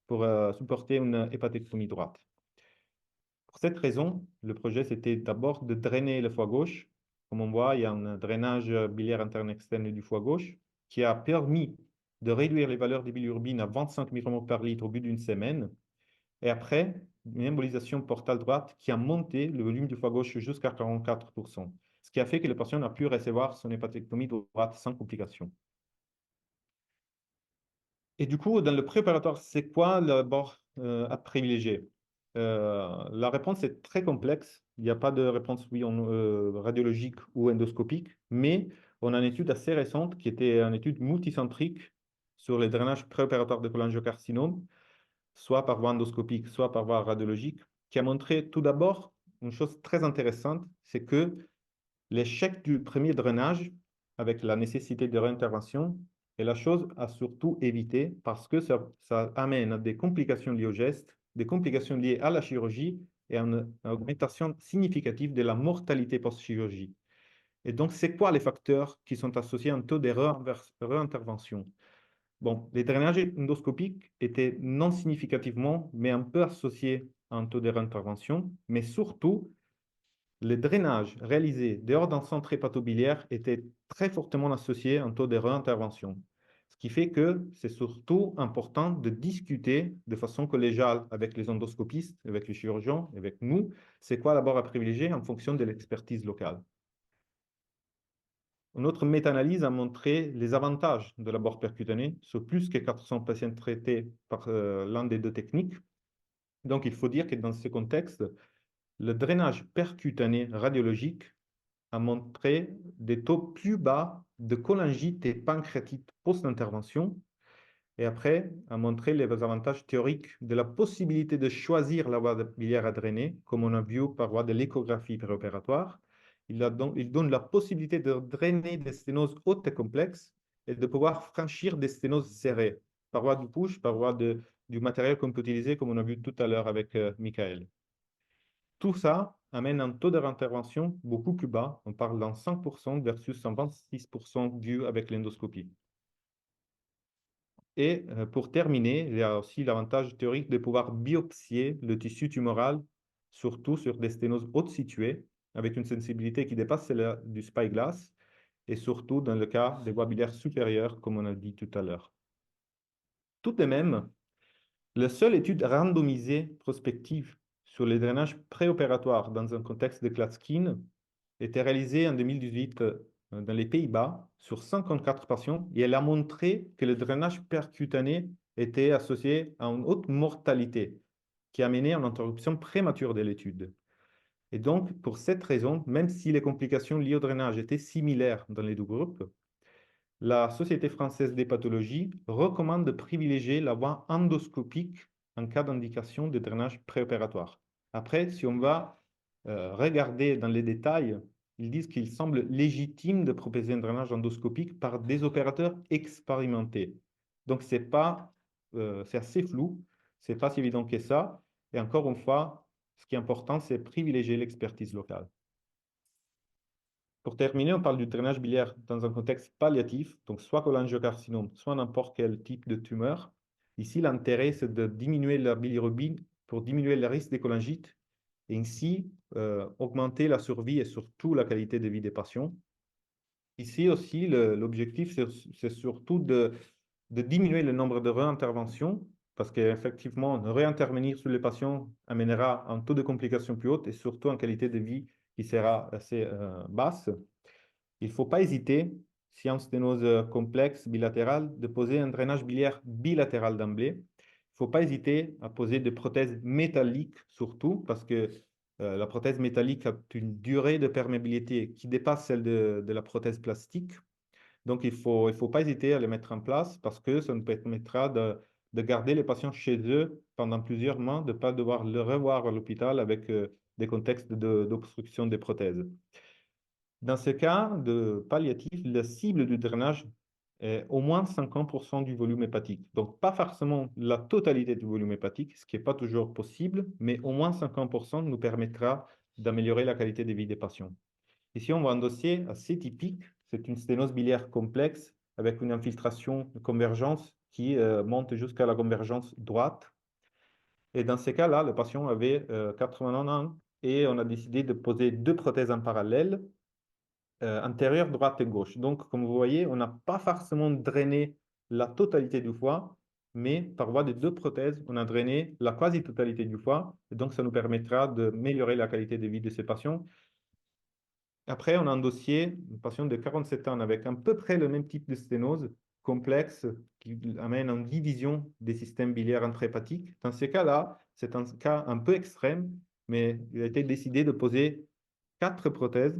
[SPEAKER 4] pour supporter une hépatectomie droite. Pour cette raison, le projet, c'était d'abord de drainer le foie gauche. Comme on voit, il y a un drainage biliaire interne externe du foie gauche qui a permis de réduire les valeurs de bilirubine à 25 micromoles par litre au bout d'une semaine. Et après, une embolisation portale droite qui a monté le volume du foie gauche jusqu'à 44%, ce qui a fait que le patient a pu recevoir son hépatectomie droite sans complication. Et du coup, dans le préopératoire, c'est quoi l'abord à privilégier? La réponse est très complexe. Il n'y a pas de réponse oui, radiologique ou endoscopique, mais on a une étude assez récente qui était une étude multicentrique sur les drainages préopératoires de cholangiocarcinome, soit par voie endoscopique, soit par voie radiologique, qui a montré tout d'abord une chose très intéressante, c'est que l'échec du premier drainage, avec la nécessité de réintervention, est la chose à surtout éviter parce que ça amène à des complications liées au geste, des complications liées à la chirurgie et à une augmentation significative de la mortalité post-chirurgie. Et donc, c'est quoi les facteurs qui sont associés à un taux de réintervention? Bon, les drainages endoscopiques étaient non significativement, mais un peu associés à un taux de réintervention, mais surtout, les drainages réalisés dehors d'un centre hépatobiliaire étaient très fortement associés à un taux de réintervention. Ce qui fait que c'est surtout important de discuter de façon collégiale avec les endoscopistes, avec les chirurgiens, avec nous, c'est quoi l'abord à privilégier en fonction de l'expertise locale. Une autre méta-analyse a montré les avantages de l'abord percutané sur plus que 400 patients traités par l'un des deux techniques. Donc, il faut dire que dans ce contexte, le drainage percutané radiologique a montré des taux plus bas de cholangite et pancréatite post-intervention, et après a montré les avantages théoriques de la possibilité de choisir la voie biliaire à drainer, comme on a vu par voie de l'échographie préopératoire. Il donne la possibilité de drainer des sténoses hautes et complexes et de pouvoir franchir des sténoses serrées par voie du push, par voie du matériel qu'on peut utiliser, comme on a vu tout à l'heure avec Michael. Tout ça amène un taux de réintervention beaucoup plus bas. On parle d'un 5% versus 126% vu avec l'endoscopie. Et pour terminer, il y a aussi l'avantage théorique de pouvoir biopsier le tissu tumoral, surtout sur des sténoses hautes situées, avec une sensibilité qui dépasse celle du spyglass, et surtout dans le cas des voies biliaires supérieures, comme on a dit tout à l'heure. Tout de même, la seule étude randomisée prospective sur les drainages préopératoires dans un contexte de Klatskin était réalisée en 2018 dans les Pays-Bas sur 54 patients et elle a montré que le drainage percutané était associé à une haute mortalité qui a mené à une interruption prématurée de l'étude. Et donc, pour cette raison, même si les complications liées au drainage étaient similaires dans les deux groupes, la Société française des pathologies recommande de privilégier la voie endoscopique en cas d'indication de drainage préopératoire. Après, si on va regarder dans les détails, ils disent qu'il semble légitime de proposer un drainage endoscopique par des opérateurs expérimentés. Donc, c'est assez flou, c'est pas si évident que ça. Et encore une fois, ce qui est important, c'est privilégier l'expertise locale. Pour terminer, on parle du drainage biliaire dans un contexte palliatif, donc soit cholangiocarcinome, soit n'importe quel type de tumeur. Ici, l'intérêt, c'est de diminuer la bilirubine pour diminuer le risque de cholangite et ainsi augmenter la survie et surtout la qualité de vie des patients. Ici aussi, l'objectif, c'est surtout de diminuer le nombre de réinterventions parce qu'effectivement, réintervenir sur les patients amènera un taux de complications plus haut et surtout une qualité de vie qui sera assez basse. Il ne faut pas hésiter, si en sténose complexe bilatérale, de poser un drainage biliaire bilatéral d'emblée. Il ne faut pas hésiter à poser des prothèses métalliques, surtout parce que la prothèse métallique a une durée de perméabilité qui dépasse celle de la prothèse plastique. Donc, il faut pas hésiter à les mettre en place parce que ça nous permettra de garder les patients chez eux pendant plusieurs mois, de ne pas devoir le revoir à l'hôpital avec des contextes d'obstruction des prothèses. Dans ce cas de palliatif, la cible du drainage est au moins 50% du volume hépatique. Donc, pas forcément la totalité du volume hépatique, ce qui n'est pas toujours possible, mais au moins 50% nous permettra d'améliorer la qualité de vie des patients. Ici, on voit un dossier assez typique. C'est une sténose biliaire complexe avec une infiltration de convergence qui monte jusqu'à la convergence droite. Et dans ces cas-là, le patient avait 89 ans et on a décidé de poser deux prothèses en parallèle, antérieure, droite et gauche. Donc, comme vous voyez, on n'a pas forcément drainé la totalité du foie, mais par voie de deux prothèses, on a drainé la quasi-totalité du foie. Et donc, ça nous permettra d'améliorer la qualité de vie de ces patients. Après, on a un dossier, un patient de 47 ans avec à peu près le même type de sténose complexe qui amène une division des systèmes biliaires intrahépatiques. Dans ces cas-là, c'est un cas un peu extrême, mais il a été décidé de poser 4 prothèses.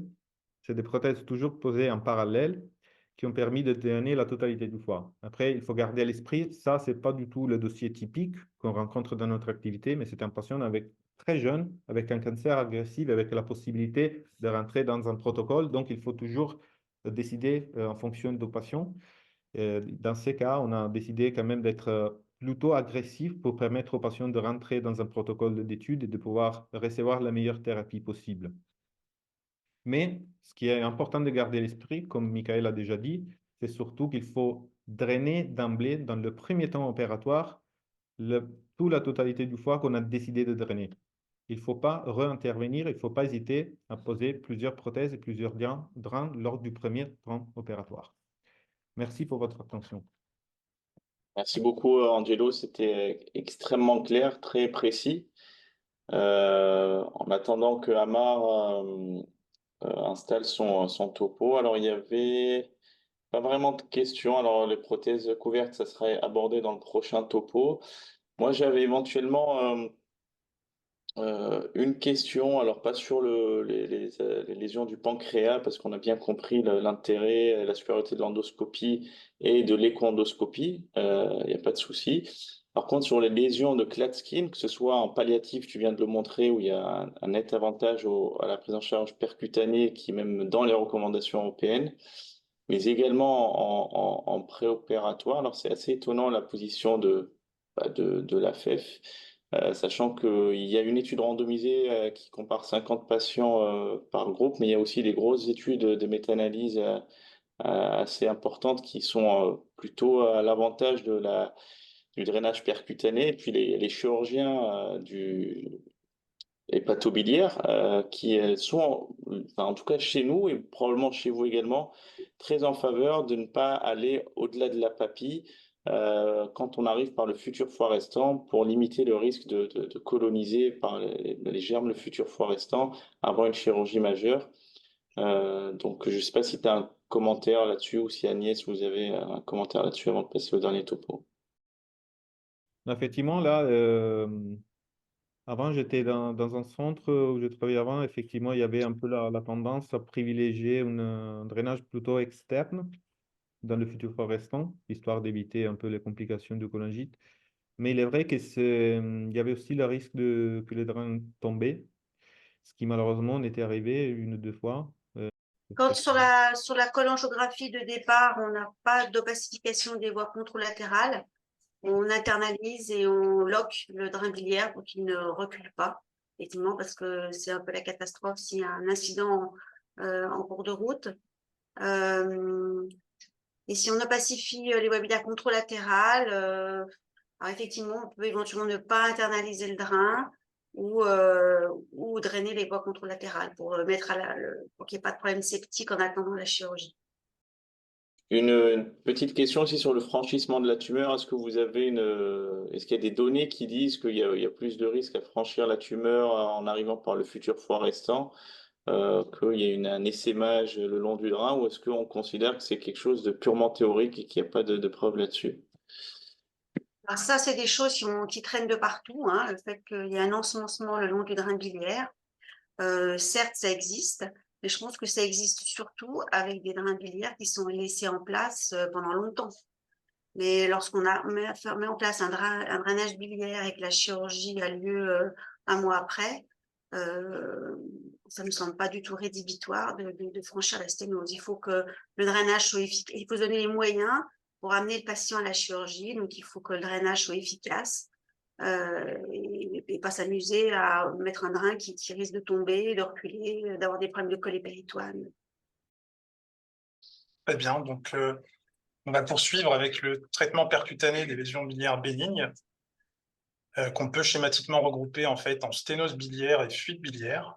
[SPEAKER 4] C'est des prothèses toujours posées en parallèle qui ont permis de drainer la totalité du foie. Après, il faut garder à l'esprit, ça, ce n'est pas du tout le dossier typique qu'on rencontre dans notre activité, mais c'est un patient très jeune, avec un cancer agressif, avec la possibilité de rentrer dans un protocole. Donc, il faut toujours décider en fonction du patient. Dans ces cas, on a décidé quand même d'être plutôt agressif pour permettre aux patients de rentrer dans un protocole d'étude et de pouvoir recevoir la meilleure thérapie possible. Mais ce qui est important de garder à l'esprit, comme Michael a déjà dit, c'est surtout qu'il faut drainer d'emblée, dans le premier temps opératoire, toute la totalité du foie qu'on a décidé de drainer. Il ne faut pas réintervenir, il ne faut pas hésiter à poser plusieurs prothèses et plusieurs drains lors du premier temps opératoire. Merci pour votre attention.
[SPEAKER 1] Merci beaucoup, Angelo. C'était extrêmement clair, très précis. En attendant que Amar installe son topo. Alors, il y avait pas vraiment de questions. Alors, les prothèses couvertes, ça serait abordé dans le prochain topo. Moi, j'avais éventuellement Une question, alors pas sur les lésions du pancréas, parce qu'on a bien compris l'intérêt, la supériorité de l'endoscopie et de l'écho-endoscopie, il n'y a pas de souci. Par contre, sur les lésions de Klatskin, que ce soit en palliatif, tu viens de le montrer, où il y a un net avantage à la prise en charge percutanée, qui est même dans les recommandations européennes, mais également en préopératoire. Alors c'est assez étonnant la position de la FEF. Sachant qu'il y a une étude randomisée qui compare 50 patients par groupe, mais il y a aussi des grosses études de méta-analyse assez importantes qui sont plutôt à l'avantage du drainage percutané. Et puis les chirurgiens du hépatobiliaire qui sont, enfin, en tout cas chez nous et probablement chez vous également, très en faveur de ne pas aller au-delà de la papille quand on arrive par le futur foie restant pour limiter le risque de coloniser par les germes le futur foie restant avant une chirurgie majeure. Donc, je ne sais pas si tu as un commentaire là-dessus ou si Agnès, vous avez un commentaire là-dessus avant de passer au dernier topo.
[SPEAKER 4] Effectivement, là, avant, j'étais dans un centre où je travaillais avant. Effectivement, il y avait un peu la tendance à privilégier un drainage plutôt externe dans le futur restant, histoire d'éviter un peu les complications de cholangite. Mais il est vrai il y avait aussi le risque que les drains tombaient, ce qui malheureusement était arrivé une ou deux fois.
[SPEAKER 3] Quand sur la cholangiographie de départ, on n'a pas d'opacification des voies contralatérales, on internalise et on lock le drain biliaire pour qu'il ne recule pas, effectivement, parce que c'est un peu la catastrophe s'il y a un incident en cours de route. Et si on opacifie les voies biliaires contralatérales, alors effectivement, on peut éventuellement ne pas internaliser le drain ou drainer les voies contralatérales pour mettre pour qu'il n'y ait pas de problème septique en attendant la chirurgie.
[SPEAKER 1] Une petite question aussi sur le franchissement de la tumeur. Est-ce que vous avez est-ce qu'il y a des données qui disent il y a plus de risques à franchir la tumeur en arrivant par le futur foie restant, qu'il y a un essaimage le long du drain, ou est-ce qu'on considère que c'est quelque chose de purement théorique et qu'il n'y a pas de preuves là-dessus?
[SPEAKER 3] Alors ça, c'est des choses qui traînent de partout, hein, le fait qu'il y a un ensemencement le long du drain biliaire. Certes, ça existe, mais je pense que ça existe surtout avec des drains biliaires qui sont laissés en place pendant longtemps. Mais lorsqu'on met en place un drainage biliaire et que la chirurgie a lieu un mois après, ça ne me semble pas du tout rédhibitoire de franchir la sténose. Il faut que le drainage soit efficace. Il faut donner les moyens pour amener le patient à la chirurgie. Donc, il faut que le drainage soit efficace et pas s'amuser à mettre un drain qui risque de tomber, de reculer, d'avoir des problèmes de coller péritoine.
[SPEAKER 5] Très bien, donc on va poursuivre avec le traitement percutané des lésions biliaires bénignes, qu'on peut schématiquement regrouper en fait en sténose biliaire et fuite biliaire.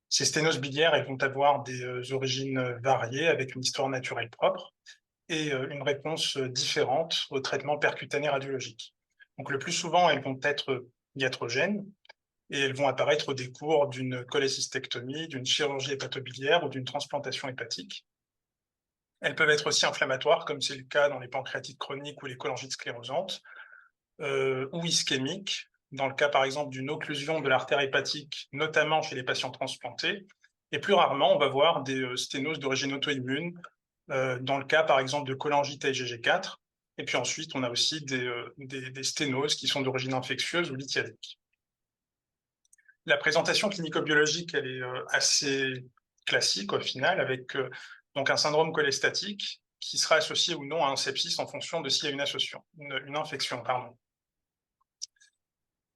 [SPEAKER 5] Ces sténoses biliaires, elles vont avoir des origines variées avec une histoire naturelle propre et une réponse différente au traitement percutané radiologique. Donc le plus souvent, elles vont être iatrogènes et elles vont apparaître au décours d'une cholécystectomie, d'une chirurgie hépatobiliaire ou d'une transplantation hépatique. Elles peuvent être aussi inflammatoires, comme c'est le cas dans les pancréatites chroniques ou les cholangites sclérosantes, ou ischémiques, dans le cas par exemple d'une occlusion de l'artère hépatique, notamment chez les patients transplantés. Et plus rarement, on va voir des sténoses d'origine auto-immune, dans le cas par exemple de cholangite IgG4. Et puis ensuite, on a aussi des sténoses qui sont d'origine infectieuse ou lithiasique. La présentation clinico-biologique, elle est assez classique au final, avec donc un syndrome cholestatique qui sera associé ou non à un sepsis en fonction de s'il y a une infection.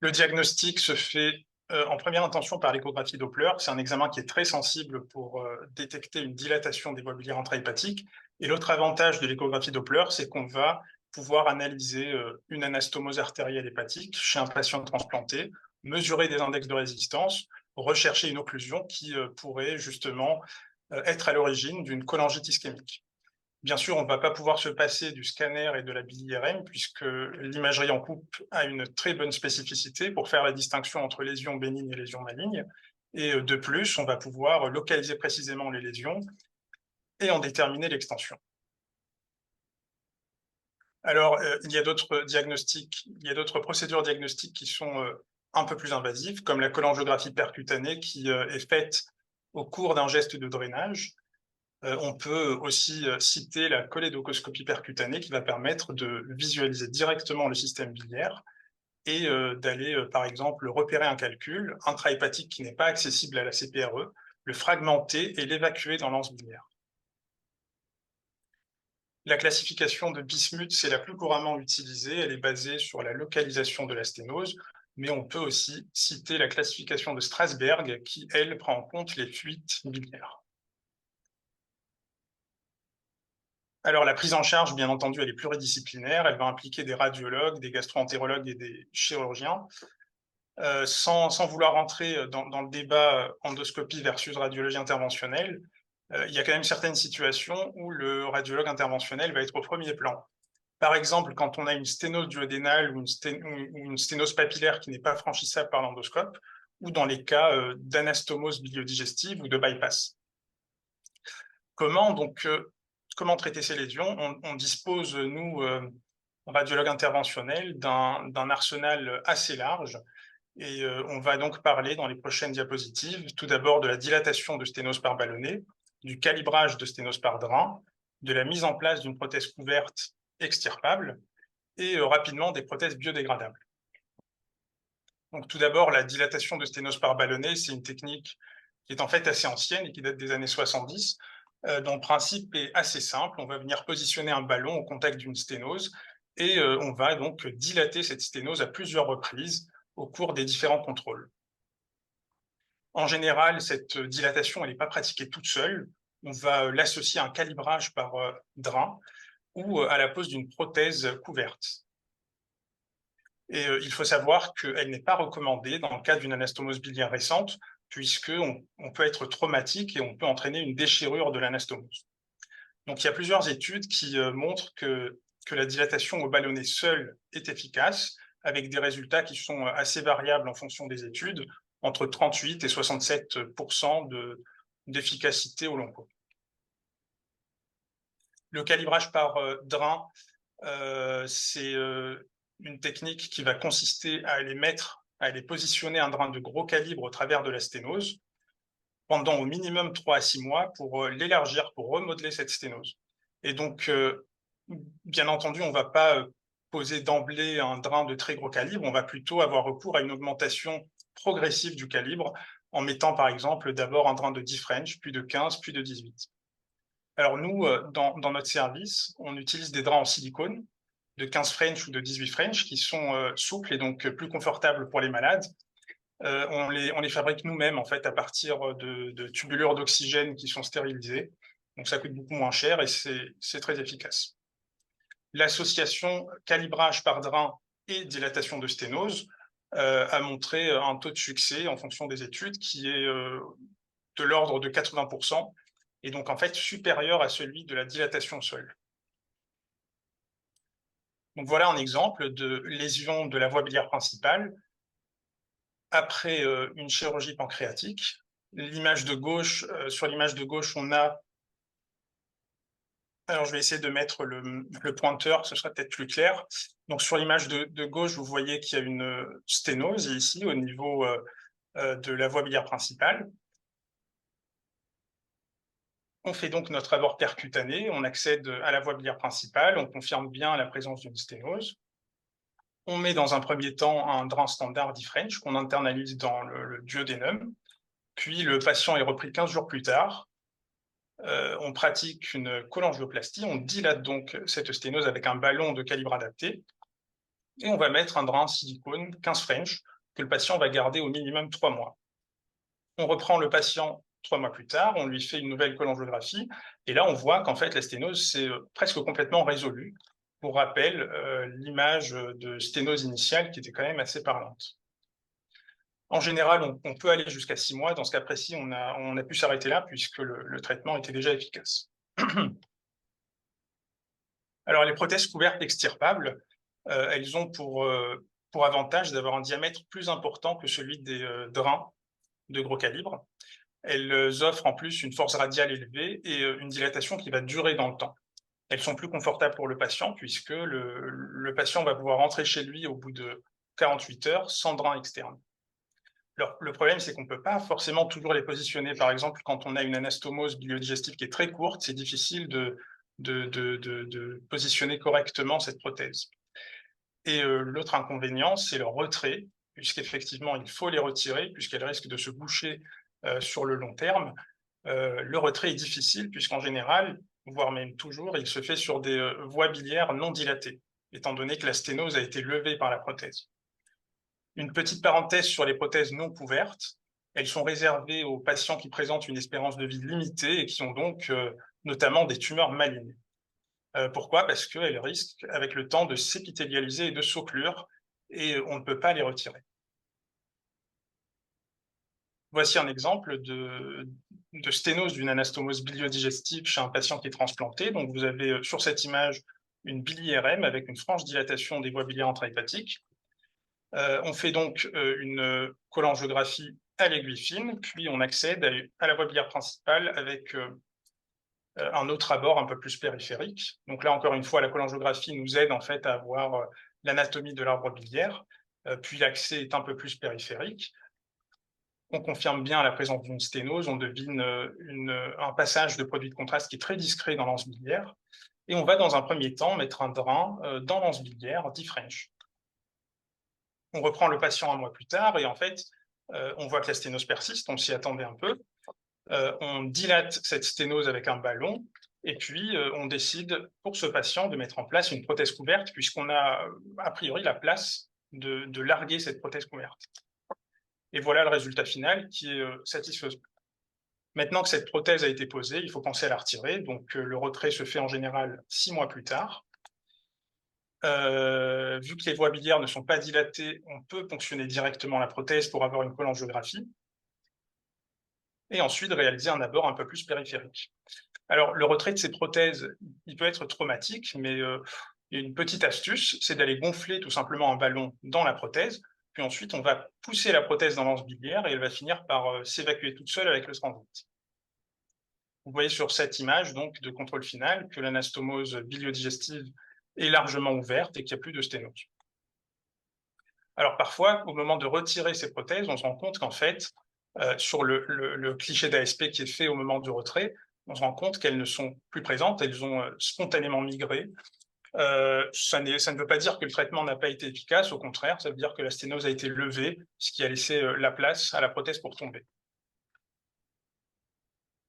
[SPEAKER 5] Le diagnostic se fait en première intention par l'échographie Doppler. C'est un examen qui est très sensible pour détecter une dilatation des voies biliaires intrahépatiques. Et l'autre avantage de l'échographie Doppler, c'est qu'on va pouvoir analyser une anastomose artérielle hépatique chez un patient transplanté, mesurer des index de résistance, rechercher une occlusion qui pourrait justement être à l'origine d'une cholangite ischémique. Bien sûr, on ne va pas pouvoir se passer du scanner et de la BIRM puisque l'imagerie en coupe a une très bonne spécificité pour faire la distinction entre lésions bénignes et lésions malignes. Et de plus, on va pouvoir localiser précisément les lésions et en déterminer l'extension. Alors, il y a d'autres diagnostics, il y a d'autres procédures diagnostiques qui sont un peu plus invasives, comme la cholangiographie percutanée qui est faite au cours d'un geste de drainage. On peut aussi citer la cholédocoscopie percutanée qui va permettre de visualiser directement le système biliaire et d'aller, par exemple, repérer un calcul intrahépatique qui n'est pas accessible à la CPRE, le fragmenter et l'évacuer dans l'anse biliaire. La classification de Bismuth, c'est la plus couramment utilisée. Elle est basée sur la localisation de la sténose, mais on peut aussi citer la classification de Strasberg qui, elle, prend en compte les fuites biliaires. Alors, la prise en charge, bien entendu, elle est pluridisciplinaire. Elle va impliquer des radiologues, des gastro-entérologues et des chirurgiens. Sans vouloir rentrer dans le débat endoscopie versus radiologie interventionnelle, il y a quand même certaines situations où le radiologue interventionnel va être au premier plan. Par exemple, quand on a une sténose duodénale ou une sténose papillaire qui n'est pas franchissable par l'endoscope, ou dans les cas d'anastomose biliodigestive ou de bypass. Comment traiter ces lésions? On dispose, nous, radiologues interventionnels, d'un arsenal assez large. Et on va donc parler dans les prochaines diapositives, tout d'abord de la dilatation de sténose par ballonnet, du calibrage de sténose par drain, de la mise en place d'une prothèse couverte extirpable et rapidement des prothèses biodégradables. Donc tout d'abord, la dilatation de sténose par ballonnet, c'est une technique qui est en fait assez ancienne et qui date des années 70, dont le principe est assez simple. On va venir positionner un ballon au contact d'une sténose et on va donc dilater cette sténose à plusieurs reprises au cours des différents contrôles. En général, cette dilatation, elle n'est pas pratiquée toute seule. On va l'associer à un calibrage par drain ou à la pose d'une prothèse couverte. Et il faut savoir qu'elle n'est pas recommandée dans le cas d'une anastomose biliaire récente, puisqu'on peut être traumatique et on peut entraîner une déchirure de l'anastomose. Donc il y a plusieurs études qui montrent que la dilatation au ballonnet seule est efficace, avec des résultats qui sont assez variables en fonction des études, entre 38 et 67% d'efficacité au long cours. Le calibrage par drain, c'est une technique qui va consister à aller positionner un drain de gros calibre au travers de la sténose pendant au minimum 3 à 6 mois pour l'élargir, pour remodeler cette sténose. Et donc, bien entendu, on ne va pas poser d'emblée un drain de très gros calibre, on va plutôt avoir recours à une augmentation progressive du calibre en mettant par exemple d'abord un drain de 10 French, puis de 15, puis de 18. Alors nous, dans notre service, on utilise des draps en silicone de 15 French ou de 18 French qui sont souples et donc plus confortables pour les malades. On les fabrique nous-mêmes en fait à partir de tubulures d'oxygène qui sont stérilisées. Donc ça coûte beaucoup moins cher et c'est très efficace. L'association calibrage par drain et dilatation de sténose a montré un taux de succès en fonction des études qui est de l'ordre de 80% et donc en fait supérieur à celui de la dilatation seule. Donc voilà un exemple de lésion de la voie biliaire principale après une chirurgie pancréatique. L'image de gauche, sur l'image de gauche, on a... Alors, je vais essayer de mettre le pointeur, ce sera peut-être plus clair. Donc, sur l'image de gauche, vous voyez qu'il y a une sténose ici, au niveau de la voie biliaire principale. On fait donc notre abord percutané, on accède à la voie biliaire principale, on confirme bien la présence d'une sténose. On met dans un premier temps un drain standard 10 French qu'on internalise dans le duodénum. Puis le patient est repris 15 jours plus tard. On pratique une cholangioplastie, on dilate donc cette sténose avec un ballon de calibre adapté. Et on va mettre un drain silicone 15 French que le patient va garder au minimum 3 mois. On reprend le patient 3 mois plus tard, on lui fait une nouvelle cholangiographie. Et là, on voit qu'en fait, la sténose s'est presque complètement résolue. Pour rappel, l'image de sténose initiale qui était quand même assez parlante. En général, on peut aller jusqu'à 6 mois. Dans ce cas précis, on a pu s'arrêter là puisque le traitement était déjà efficace. Alors, les prothèses couvertes extirpables, elles ont pour avantage d'avoir un diamètre plus important que celui des drains de gros calibre. Elles offrent en plus une force radiale élevée et une dilatation qui va durer dans le temps. Elles sont plus confortables pour le patient puisque le patient va pouvoir rentrer chez lui au bout de 48 heures sans drain externe. Le problème, c'est qu'on ne peut pas forcément toujours les positionner. Par exemple, quand on a une anastomose biliodigestive qui est très courte, c'est difficile de positionner correctement cette prothèse. Et l'autre inconvénient, c'est leur retrait, puisqu'effectivement, il faut les retirer, puisqu'elles risquent de se boucher sur le long terme. Le retrait est difficile, puisqu'en général, voire même toujours, il se fait sur des voies biliaires non dilatées, étant donné que la sténose a été levée par la prothèse. Une petite parenthèse sur les prothèses non couvertes. Elles sont réservées aux patients qui présentent une espérance de vie limitée et qui ont donc notamment des tumeurs malignes. Pourquoi? Parce qu'elles risquent avec le temps de s'épithélialiser et de s'occlure, et on ne peut pas les retirer. Voici un exemple de sténose d'une anastomose biliodigestive chez un patient qui est transplanté. Donc vous avez sur cette image une bili-IRM avec une franche dilatation des voies biliaires intrahépatiques. On fait donc une cholangiographie à l'aiguille fine, puis on accède à la voie biliaire principale avec un autre abord un peu plus périphérique. Donc là, encore une fois, la cholangiographie nous aide en fait à avoir l'anatomie de l'arbre biliaire, puis l'accès est un peu plus périphérique. On confirme bien la présence d'une sténose, on devine un passage de produit de contraste qui est très discret dans l'anse biliaire, et on va dans un premier temps mettre un drain dans l'anse biliaire, dit French. On reprend le patient un mois plus tard, et en fait, on voit que la sténose persiste, on s'y attendait un peu. On dilate cette sténose avec un ballon, et puis on décide pour ce patient de mettre en place une prothèse couverte, puisqu'on a priori la place de larguer cette prothèse couverte. Et voilà le résultat final qui est satisfaisant. Maintenant que cette prothèse a été posée, il faut penser à la retirer. Donc le retrait se fait en général 6 mois plus tard. Vu que les voies biliaires ne sont pas dilatées, on peut ponctionner directement la prothèse pour avoir une cholangiographie. Et ensuite réaliser un abord un peu plus périphérique. Alors le retrait de ces prothèses, il peut être traumatique, mais il y a une petite astuce, c'est d'aller gonfler tout simplement un ballon dans la prothèse. Puis ensuite, on va pousser la prothèse dans l'anse biliaire et elle va finir par s'évacuer toute seule avec le transit. Vous voyez sur cette image donc de contrôle final que l'anastomose biliodigestive est largement ouverte et qu'il n'y a plus de sténose. Alors parfois, au moment de retirer ces prothèses, on se rend compte qu'en fait, sur le cliché d'ASP qui est fait au moment du retrait, on se rend compte qu'elles ne sont plus présentes, elles ont spontanément migré. Ça ne veut pas dire que le traitement n'a pas été efficace, au contraire, ça veut dire que la sténose a été levée, ce qui a laissé la place à la prothèse pour tomber.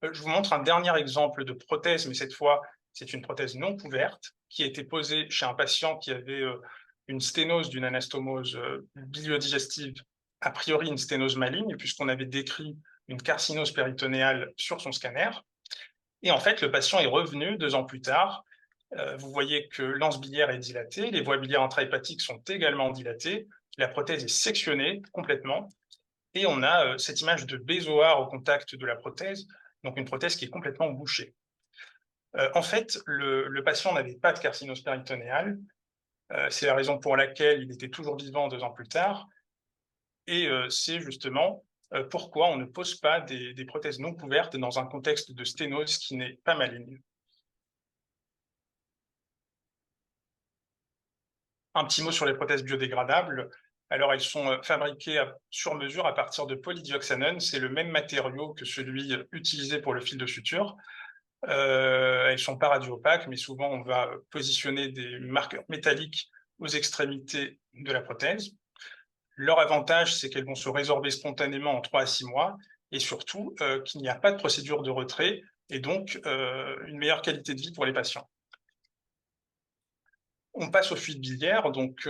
[SPEAKER 5] Je vous montre un dernier exemple de prothèse, mais cette fois, c'est une prothèse non couverte qui a été posée chez un patient qui avait une sténose d'une anastomose biliodigestive, a priori une sténose maligne, puisqu'on avait décrit une carcinose péritonéale sur son scanner. Et en fait, le patient est revenu 2 ans plus tard. Vous voyez que l'anse biliaire est dilatée, les voies biliaires intrahépatiques sont également dilatées, la prothèse est sectionnée complètement, et on a cette image de bézoard au contact de la prothèse, donc une prothèse qui est complètement bouchée. En fait, le patient n'avait pas de carcinose péritonéale, c'est la raison pour laquelle il était toujours vivant 2 ans plus tard, et c'est justement pourquoi on ne pose pas des prothèses non couvertes dans un contexte de sténose qui n'est pas maligne. Un petit mot sur les prothèses biodégradables. Alors, elles sont fabriquées sur mesure à partir de polydioxanone. C'est le même matériau que celui utilisé pour le fil de suture. Elles ne sont pas radio-opaques, mais souvent, on va positionner des marqueurs métalliques aux extrémités de la prothèse. Leur avantage, c'est qu'elles vont se résorber spontanément en 3 à 6 mois, et surtout qu'il n'y a pas de procédure de retrait, et donc une meilleure qualité de vie pour les patients. On passe aux fuites biliaires. Donc,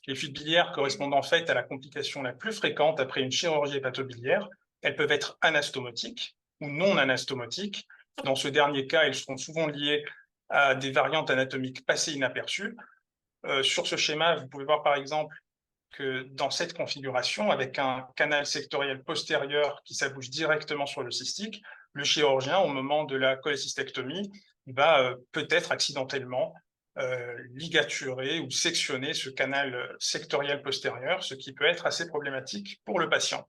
[SPEAKER 5] les fuites biliaires correspondent en fait à la complication la plus fréquente après une chirurgie hépatobiliaire. Elles peuvent être anastomotiques ou non anastomotiques. Dans ce dernier cas, elles seront souvent liées à des variantes anatomiques passées inaperçues. Sur ce schéma, vous pouvez voir par exemple que dans cette configuration, avec un canal sectoriel postérieur qui s'abouche directement sur le cystique, le chirurgien, au moment de la cholécystectomie, va peut-être accidentellement ligaturer ou sectionner ce canal sectoriel postérieur, ce qui peut être assez problématique pour le patient.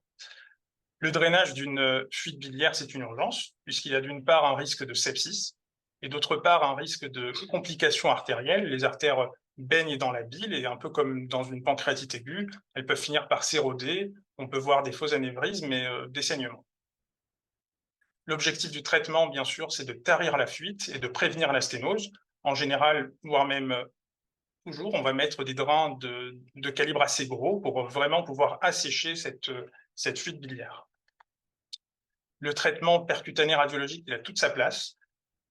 [SPEAKER 5] Le drainage d'une fuite biliaire, c'est une urgence, puisqu'il y a d'une part un risque de sepsis, et d'autre part un risque de complications artérielles. Les artères baignent dans la bile et un peu comme dans une pancréatite aiguë, elles peuvent finir par s'éroder. On peut voir des faux anévrismes et des saignements. L'objectif du traitement, bien sûr, c'est de tarir la fuite et de prévenir la sténose. En général, voire même toujours, on va mettre des drains de calibre assez gros pour vraiment pouvoir assécher cette fuite biliaire. Le traitement percutané radiologique, il a toute sa place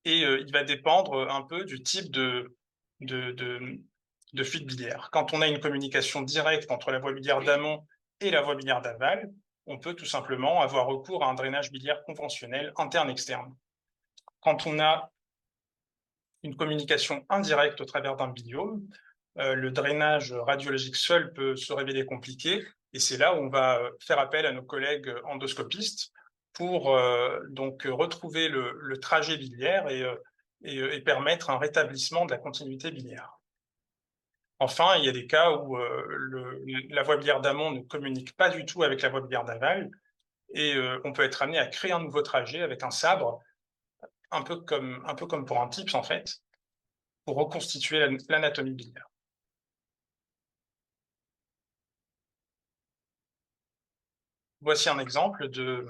[SPEAKER 5] et il va dépendre un peu du type de fuite biliaire. Quand on a une communication directe entre la voie biliaire d'amont et la voie biliaire d'aval, on peut tout simplement avoir recours à un drainage biliaire conventionnel interne-externe. Quand on a une communication indirecte au travers d'un biliome, le drainage radiologique seul peut se révéler compliqué, et c'est là où on va faire appel à nos collègues endoscopistes pour donc retrouver le trajet biliaire et permettre un rétablissement de la continuité biliaire. Enfin, il y a des cas où la voie biliaire d'amont ne communique pas du tout avec la voie biliaire d'aval, et on peut être amené à créer un nouveau trajet avec un sabre, un peu comme pour un TIPS en fait, pour reconstituer l'anatomie biliaire. Voici un exemple de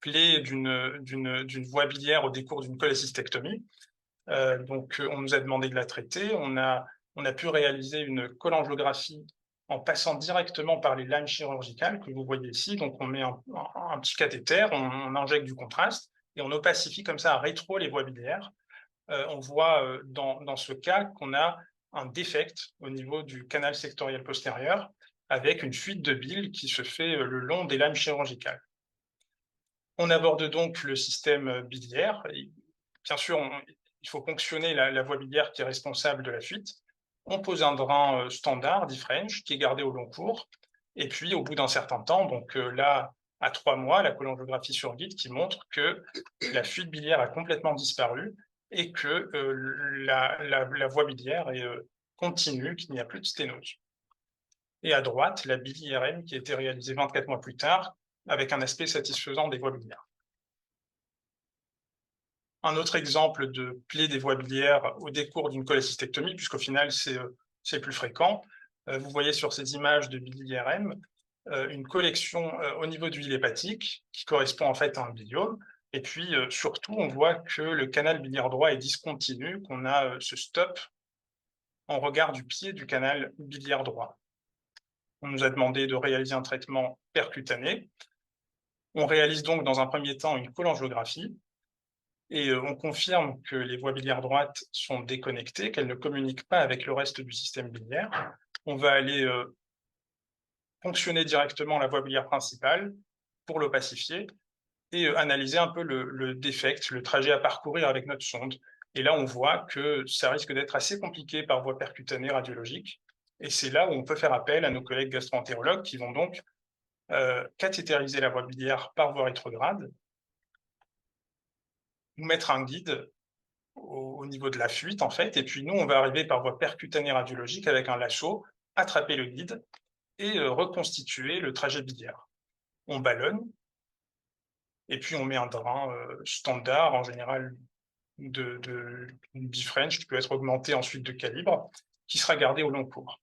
[SPEAKER 5] plaie d'une voie biliaire au décours d'une cholécystectomie. Donc, on nous a demandé de la traiter. On a pu réaliser une cholangiographie en passant directement par les lames chirurgicales que vous voyez ici. Donc, on met un petit cathéter, on injecte du contraste et on opacifie comme ça à rétro les voies biliaires. On voit dans ce cas qu'on a un défect au niveau du canal sectoriel postérieur avec une fuite de bile qui se fait le long des lames chirurgicales. On aborde donc le système biliaire. Et bien sûr, il faut ponctionner la voie biliaire qui est responsable de la fuite. On pose un drain standard, dit French, qui est gardé au long cours. Et puis, au bout d'un certain temps, donc là, à 3 mois, la cholangiographie sur guide qui montre que la fuite biliaire a complètement disparu et que la voie biliaire est continue, qu'il n'y a plus de sténose. Et à droite, la bili-IRM qui a été réalisée 24 mois plus tard, avec un aspect satisfaisant des voies biliaires. Un autre exemple de plaie des voies biliaires au décours d'une cholécystectomie, puisqu'au final, c'est plus fréquent. Vous voyez sur ces images de bili-IRM une collection au niveau du bile hépatique qui correspond en fait à un biliome. Et puis, surtout, on voit que le canal biliaire droit est discontinu, qu'on a ce stop en regard du pied du canal biliaire droit. On nous a demandé de réaliser un traitement percutané. On réalise donc dans un premier temps une cholangiographie et on confirme que les voies biliaires droites sont déconnectées, qu'elles ne communiquent pas avec le reste du système biliaire. On va aller ponctionner directement la voie biliaire principale pour l'opacifier et analyser un peu le défect, le trajet à parcourir avec notre sonde. Et là, on voit que ça risque d'être assez compliqué par voie percutanée radiologique. Et c'est là où on peut faire appel à nos collègues gastro-entérologues qui vont donc cathétériser la voie biliaire par voie rétrograde, nous mettre un guide au niveau de la fuite, en fait, et puis nous, on va arriver par voie percutanée radiologique avec un lasso, attraper le guide et reconstituer le trajet biliaire. On ballonne, et puis on met un drain standard, en général de B-French, qui peut être augmenté ensuite de calibre, qui sera gardé au long cours.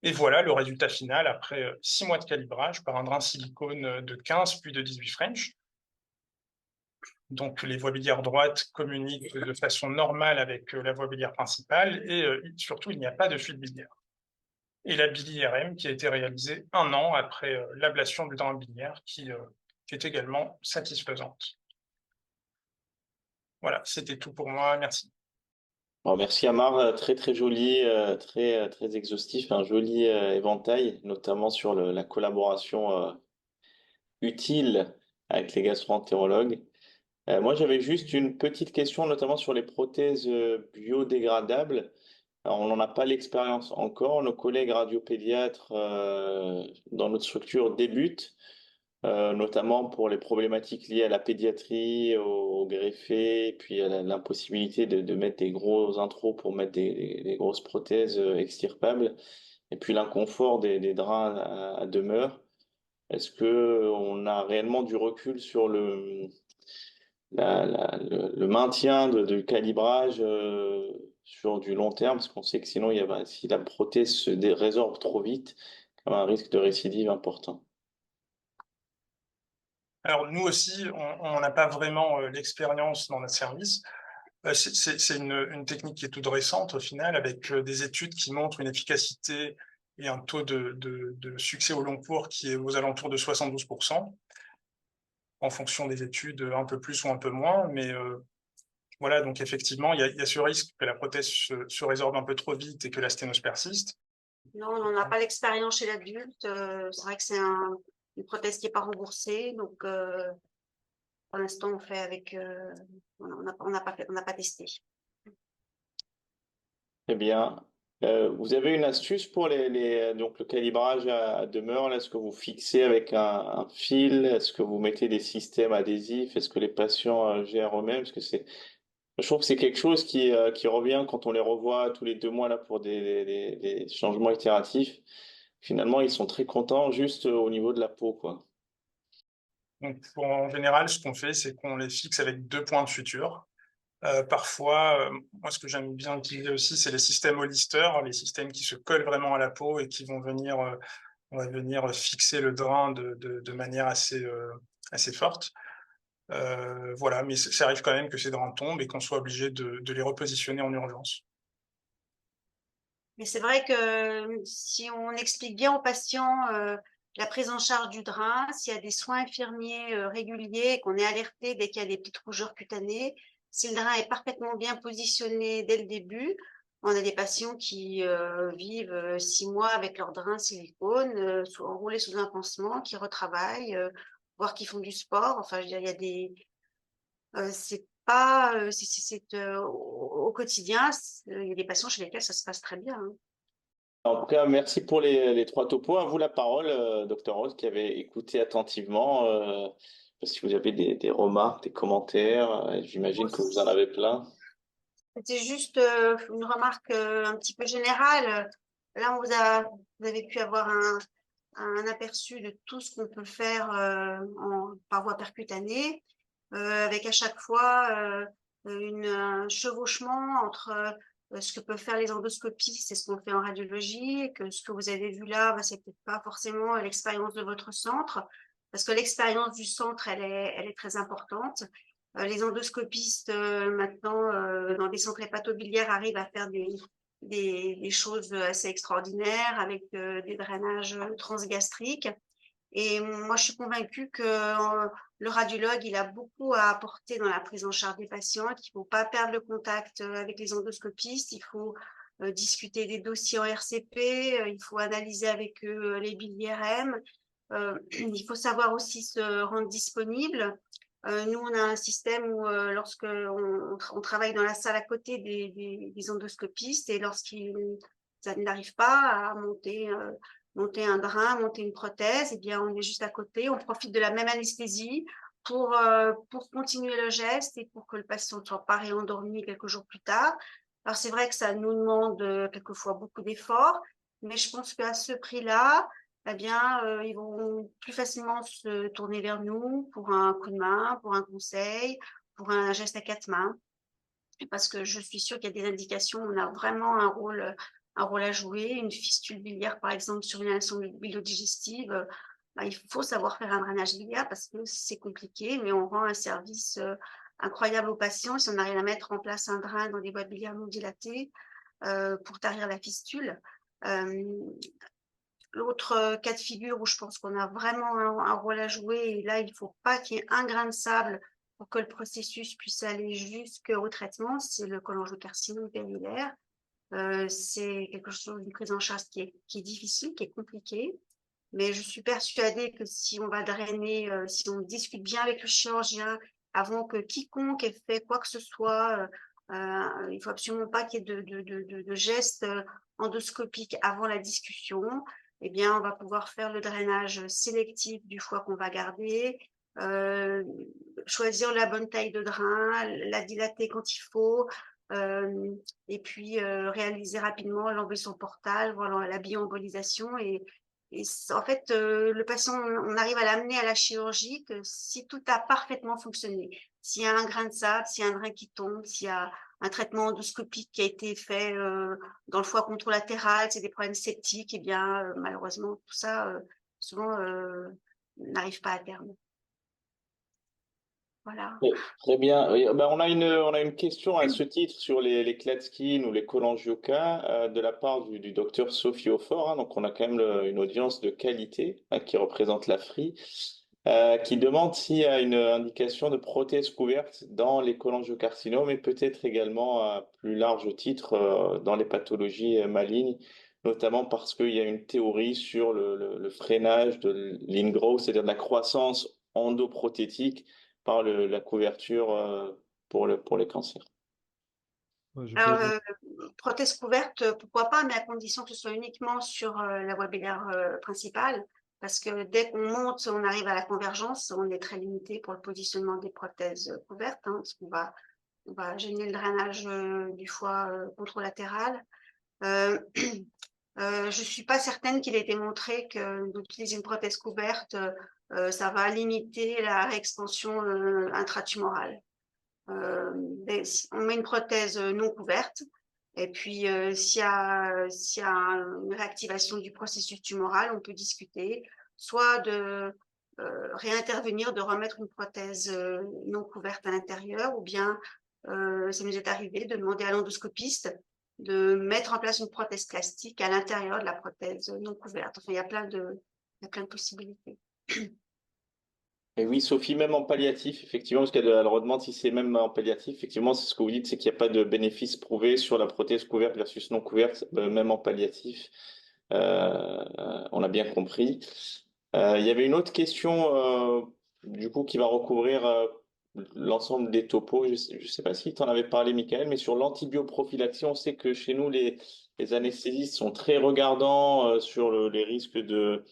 [SPEAKER 5] Et voilà le résultat final après 6 mois de calibrage par un drain silicone de 15 puis de 18 French. Donc les voies biliaires droites communiquent de façon normale avec la voie biliaire principale et surtout il n'y a pas de fuite biliaire. Et la bili-IRM qui a été réalisée 1 an après l'ablation du drain biliaire qui est également satisfaisante. Voilà, c'était tout pour moi, merci.
[SPEAKER 1] Bon, merci Amar, très très joli, très exhaustif, un joli éventail, notamment sur la collaboration utile avec les gastro-entérologues. Moi, j'avais juste une petite question, notamment sur les prothèses biodégradables. Alors, on n'en a pas l'expérience encore. Nos collègues radiopédiatres dans notre structure débutent, notamment pour les problématiques liées à la pédiatrie, au greffé, et puis à l'impossibilité de mettre des gros intros pour mettre des grosses prothèses extirpables, et puis l'inconfort des drains à demeure. Est-ce que on a réellement du recul sur le maintien du calibrage sur du long terme, parce qu'on sait que sinon, si la prothèse se résorbe trop vite, il y a un risque de récidive important.
[SPEAKER 5] Alors, nous aussi, on n'a pas vraiment l'expérience dans notre service. C'est une technique qui est toute récente au final, avec des études qui montrent une efficacité et un taux de succès au long cours qui est aux alentours de 72%, en fonction des études, un peu plus ou un peu moins. Mais voilà, donc effectivement, il y a ce risque que la prothèse se résorbe un peu trop vite et que la sténose persiste.
[SPEAKER 3] Non, on n'en a pas l'expérience chez l'adulte. C'est vrai que c'est une prothèse qui n'est pas remboursée. Donc, pour l'instant, on fait avec. On n'a pas testé.
[SPEAKER 1] Eh bien, vous avez une astuce pour donc le calibrage à demeure, là, est-ce que vous fixez avec un fil? Est-ce que vous mettez des systèmes adhésifs? Est-ce que les patients gèrent eux-mêmes? Parce que je trouve que c'est quelque chose qui revient quand on les revoit tous les 2 mois là, pour des changements itératifs. Finalement, ils sont très contents juste au niveau de la peau, quoi.
[SPEAKER 5] Donc, en général, ce qu'on fait, c'est qu'on les fixe avec 2 points de suture. Parfois, moi, ce que j'aime bien utiliser aussi, c'est les systèmes Hollister, les systèmes qui se collent vraiment à la peau et qui vont venir, on va venir fixer le drain de manière assez forte. Voilà, mais ça arrive quand même que ces drains tombent et qu'on soit obligé de les repositionner en urgence.
[SPEAKER 3] Mais c'est vrai que si on explique bien aux patients la prise en charge du drain, s'il y a des soins infirmiers réguliers, qu'on est alerté dès qu'il y a des petites rougeurs cutanées, si le drain est parfaitement bien positionné dès le début, on a des patients qui vivent 6 mois avec leur drain silicone, enroulés sous un pansement, qui retravaillent, voire qui font du sport. Enfin, je veux dire, il y a des... c'est pas... au quotidien, il y a des patients chez lesquels ça se passe très bien, hein.
[SPEAKER 1] En tout cas, merci pour les 3 topos. À vous la parole, Dr. Rose, qui avait écouté attentivement. Si vous avez des remarques, des commentaires, j'imagine que vous en avez plein.
[SPEAKER 3] C'était juste une remarque un petit peu générale. Là, vous avez pu avoir un aperçu de tout ce qu'on peut faire par voie percutanée, avec à chaque fois un chevauchement entre ce que peuvent faire les endoscopies, c'est ce qu'on fait en radiologie, et que ce que vous avez vu là, c'est peut-être pas forcément l'expérience de votre centre, parce que l'expérience du centre, elle est très importante. Les endoscopistes, maintenant, dans des centres hépatobiliaires, arrivent à faire des choses assez extraordinaires avec des drainages transgastriques. Et moi, je suis convaincue que le radiologue, il a beaucoup à apporter dans la prise en charge des patients, qu'il ne faut pas perdre le contact avec les endoscopistes, il faut discuter des dossiers en RCP, il faut analyser avec eux les billes IRM, il faut savoir aussi se rendre disponible. Nous, on a un système où lorsque on travaille dans la salle à côté des endoscopistes et lorsqu'ils n'arrivent pas à monter un drain, monter une prothèse, eh bien, on est juste à côté, on profite de la même anesthésie pour continuer le geste et pour que le patient ne soit pas réendormi quelques jours plus tard. Alors, c'est vrai que ça nous demande quelquefois beaucoup d'efforts, mais je pense qu'à ce prix-là, eh bien, ils vont plus facilement se tourner vers nous pour un coup de main, pour un conseil, pour un geste à 4 mains. Parce que je suis sûre qu'il y a des indications, on a vraiment un rôle à jouer. Une fistule biliaire, par exemple, sur une inhalation bilodigestive, il faut savoir faire un drainage biliaire parce que c'est compliqué, mais on rend un service incroyable aux patients si on arrive à mettre en place un drain dans des voies biliaires non dilatées pour tarir la fistule. L'autre cas de figure où je pense qu'on a vraiment un rôle à jouer, et là, il ne faut pas qu'il y ait un grain de sable pour que le processus puisse aller jusqu'au traitement, c'est le cholangiocarcinome périlaire. C'est quelque chose, une prise en charge qui est difficile, qui est compliquée, mais je suis persuadée que si on va drainer, si on discute bien avec le chirurgien avant que quiconque ait fait quoi que ce soit, il ne faut absolument pas qu'il y ait de gestes endoscopiques avant la discussion. Eh bien, on va pouvoir faire le drainage sélectif du foie qu'on va garder, choisir la bonne taille de drain, la dilater quand il faut, et puis réaliser rapidement l'enlever son portal, voilà, la bioembolisation. Et en fait, le patient, on arrive à l'amener à la chirurgie que si tout a parfaitement fonctionné. s'il y a un grain de sable, s'il y a un drain qui tombe, s'il y a un traitement endoscopique qui a été fait dans le foie contralatéral, c'est des problèmes septiques, et bien malheureusement tout ça souvent n'arrive pas à terme. Voilà.
[SPEAKER 1] Très bien. Oui, ben, on a une question à ce titre sur les Klatskin ou les cholangiocarcinoma de la part du docteur Sophie Aufort, hein. Donc, on a quand même une audience de qualité qui représente l'AFRI, qui demande s'il y a une indication de prothèse couverte dans les cholangiocarcinomes et peut-être également à plus large titre dans les pathologies malignes, notamment parce qu'il y a une théorie sur le freinage de l'ingrowth, c'est-à-dire de la croissance endoprothétique par la couverture pour les cancers.
[SPEAKER 4] Je
[SPEAKER 3] Alors,
[SPEAKER 4] peux...
[SPEAKER 3] prothèse couverte, pourquoi pas, mais à condition que ce soit uniquement sur la voie biliaire principale, parce que dès qu'on monte, on arrive à la convergence, on est très limité pour le positionnement des prothèses couvertes, hein, parce on va gêner le drainage du foie contralatéral. Je suis pas certaine qu'il ait été montré que d'utiliser une prothèse couverte, ça va limiter la réexpansion intratumorale. On met une prothèse non couverte, et puis s'il y a une réactivation du processus tumoral, on peut discuter soit de réintervenir, de remettre une prothèse non couverte à l'intérieur, ou bien ça nous est arrivé de demander à l'endoscopiste de mettre en place une prothèse plastique à l'intérieur de la prothèse non couverte. Enfin, il y a plein de possibilités.
[SPEAKER 1] Et oui, Sophie, même en palliatif, effectivement, parce qu'elle redemande si c'est même en palliatif, effectivement, c'est ce que vous dites, c'est qu'il n'y a pas de bénéfice prouvé sur la prothèse couverte versus non couverte, même en palliatif. On a bien compris. Il y avait une autre question, du coup, qui va recouvrir l'ensemble des topos. Je ne sais pas si tu en avais parlé, Michael, mais sur l'antibioprophylaxie, on sait que chez nous, les anesthésistes sont très regardants sur les risques de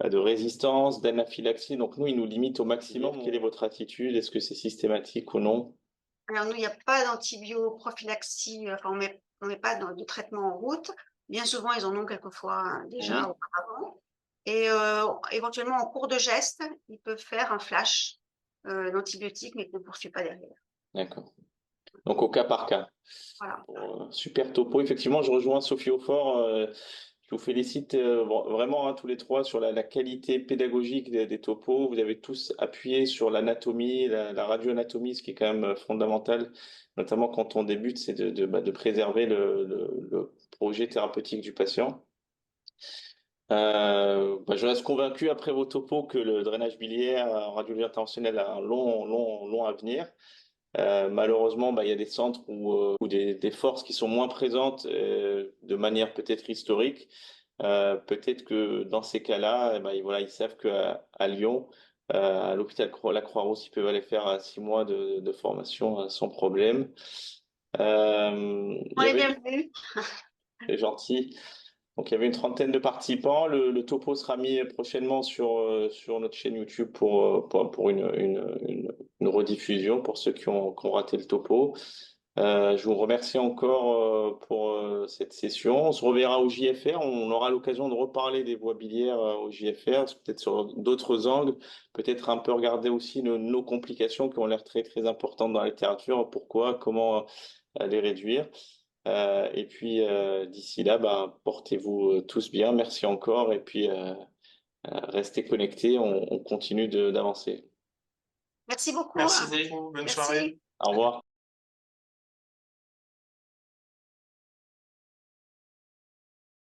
[SPEAKER 1] résistance, d'anaphylaxie. Donc, nous, ils nous limitent au maximum. Quelle est votre attitude? Est-ce que c'est systématique ou non?
[SPEAKER 3] Alors, nous, il n'y a pas d'antibioprophylaxie, enfin, on met pas de traitement en route. Bien souvent, ils en ont quelquefois déjà auparavant. Et éventuellement, en cours de geste, ils peuvent faire un flash d'antibiotiques, mais qu'on ne poursuit pas derrière.
[SPEAKER 1] D'accord. Donc, au cas par cas.
[SPEAKER 3] Voilà.
[SPEAKER 1] Super topo. Effectivement, je rejoins Sophie Aufort. Je vous félicite vraiment, hein, tous les trois sur la qualité pédagogique des topos. Vous avez tous appuyé sur l'anatomie, la radioanatomie, ce qui est quand même fondamental, notamment quand on débute, c'est de préserver le projet thérapeutique du patient. Je reste convaincu après vos topos que le drainage biliaire en radiologie interventionnelle a un long avenir. Malheureusement, il y a des centres où des forces qui sont moins présentes de manière peut-être historique. Peut-être que dans ces cas-là, voilà, ils savent qu'à Lyon, à l'hôpital la Croix-Rousse, ils peuvent aller faire 6 mois de formation sans problème.
[SPEAKER 3] On est bienvenus.
[SPEAKER 1] C'est gentil. Donc, il y avait une trentaine de participants. Le topo sera mis prochainement sur notre chaîne YouTube pour une rediffusion pour ceux qui ont raté le topo. Je vous remercie encore pour cette session. On se reverra au JFR. On aura l'occasion de reparler des voies biliaires au JFR, peut-être sur d'autres angles, peut-être un peu regarder aussi nos complications qui ont l'air très, très importantes dans la littérature. Pourquoi, comment les réduire. Et puis d'ici là, portez-vous tous bien. Merci encore. Et puis restez connectés. On continue d'avancer.
[SPEAKER 3] Merci beaucoup.
[SPEAKER 5] Merci beaucoup. Bonne soirée.
[SPEAKER 3] Merci.
[SPEAKER 1] Au revoir.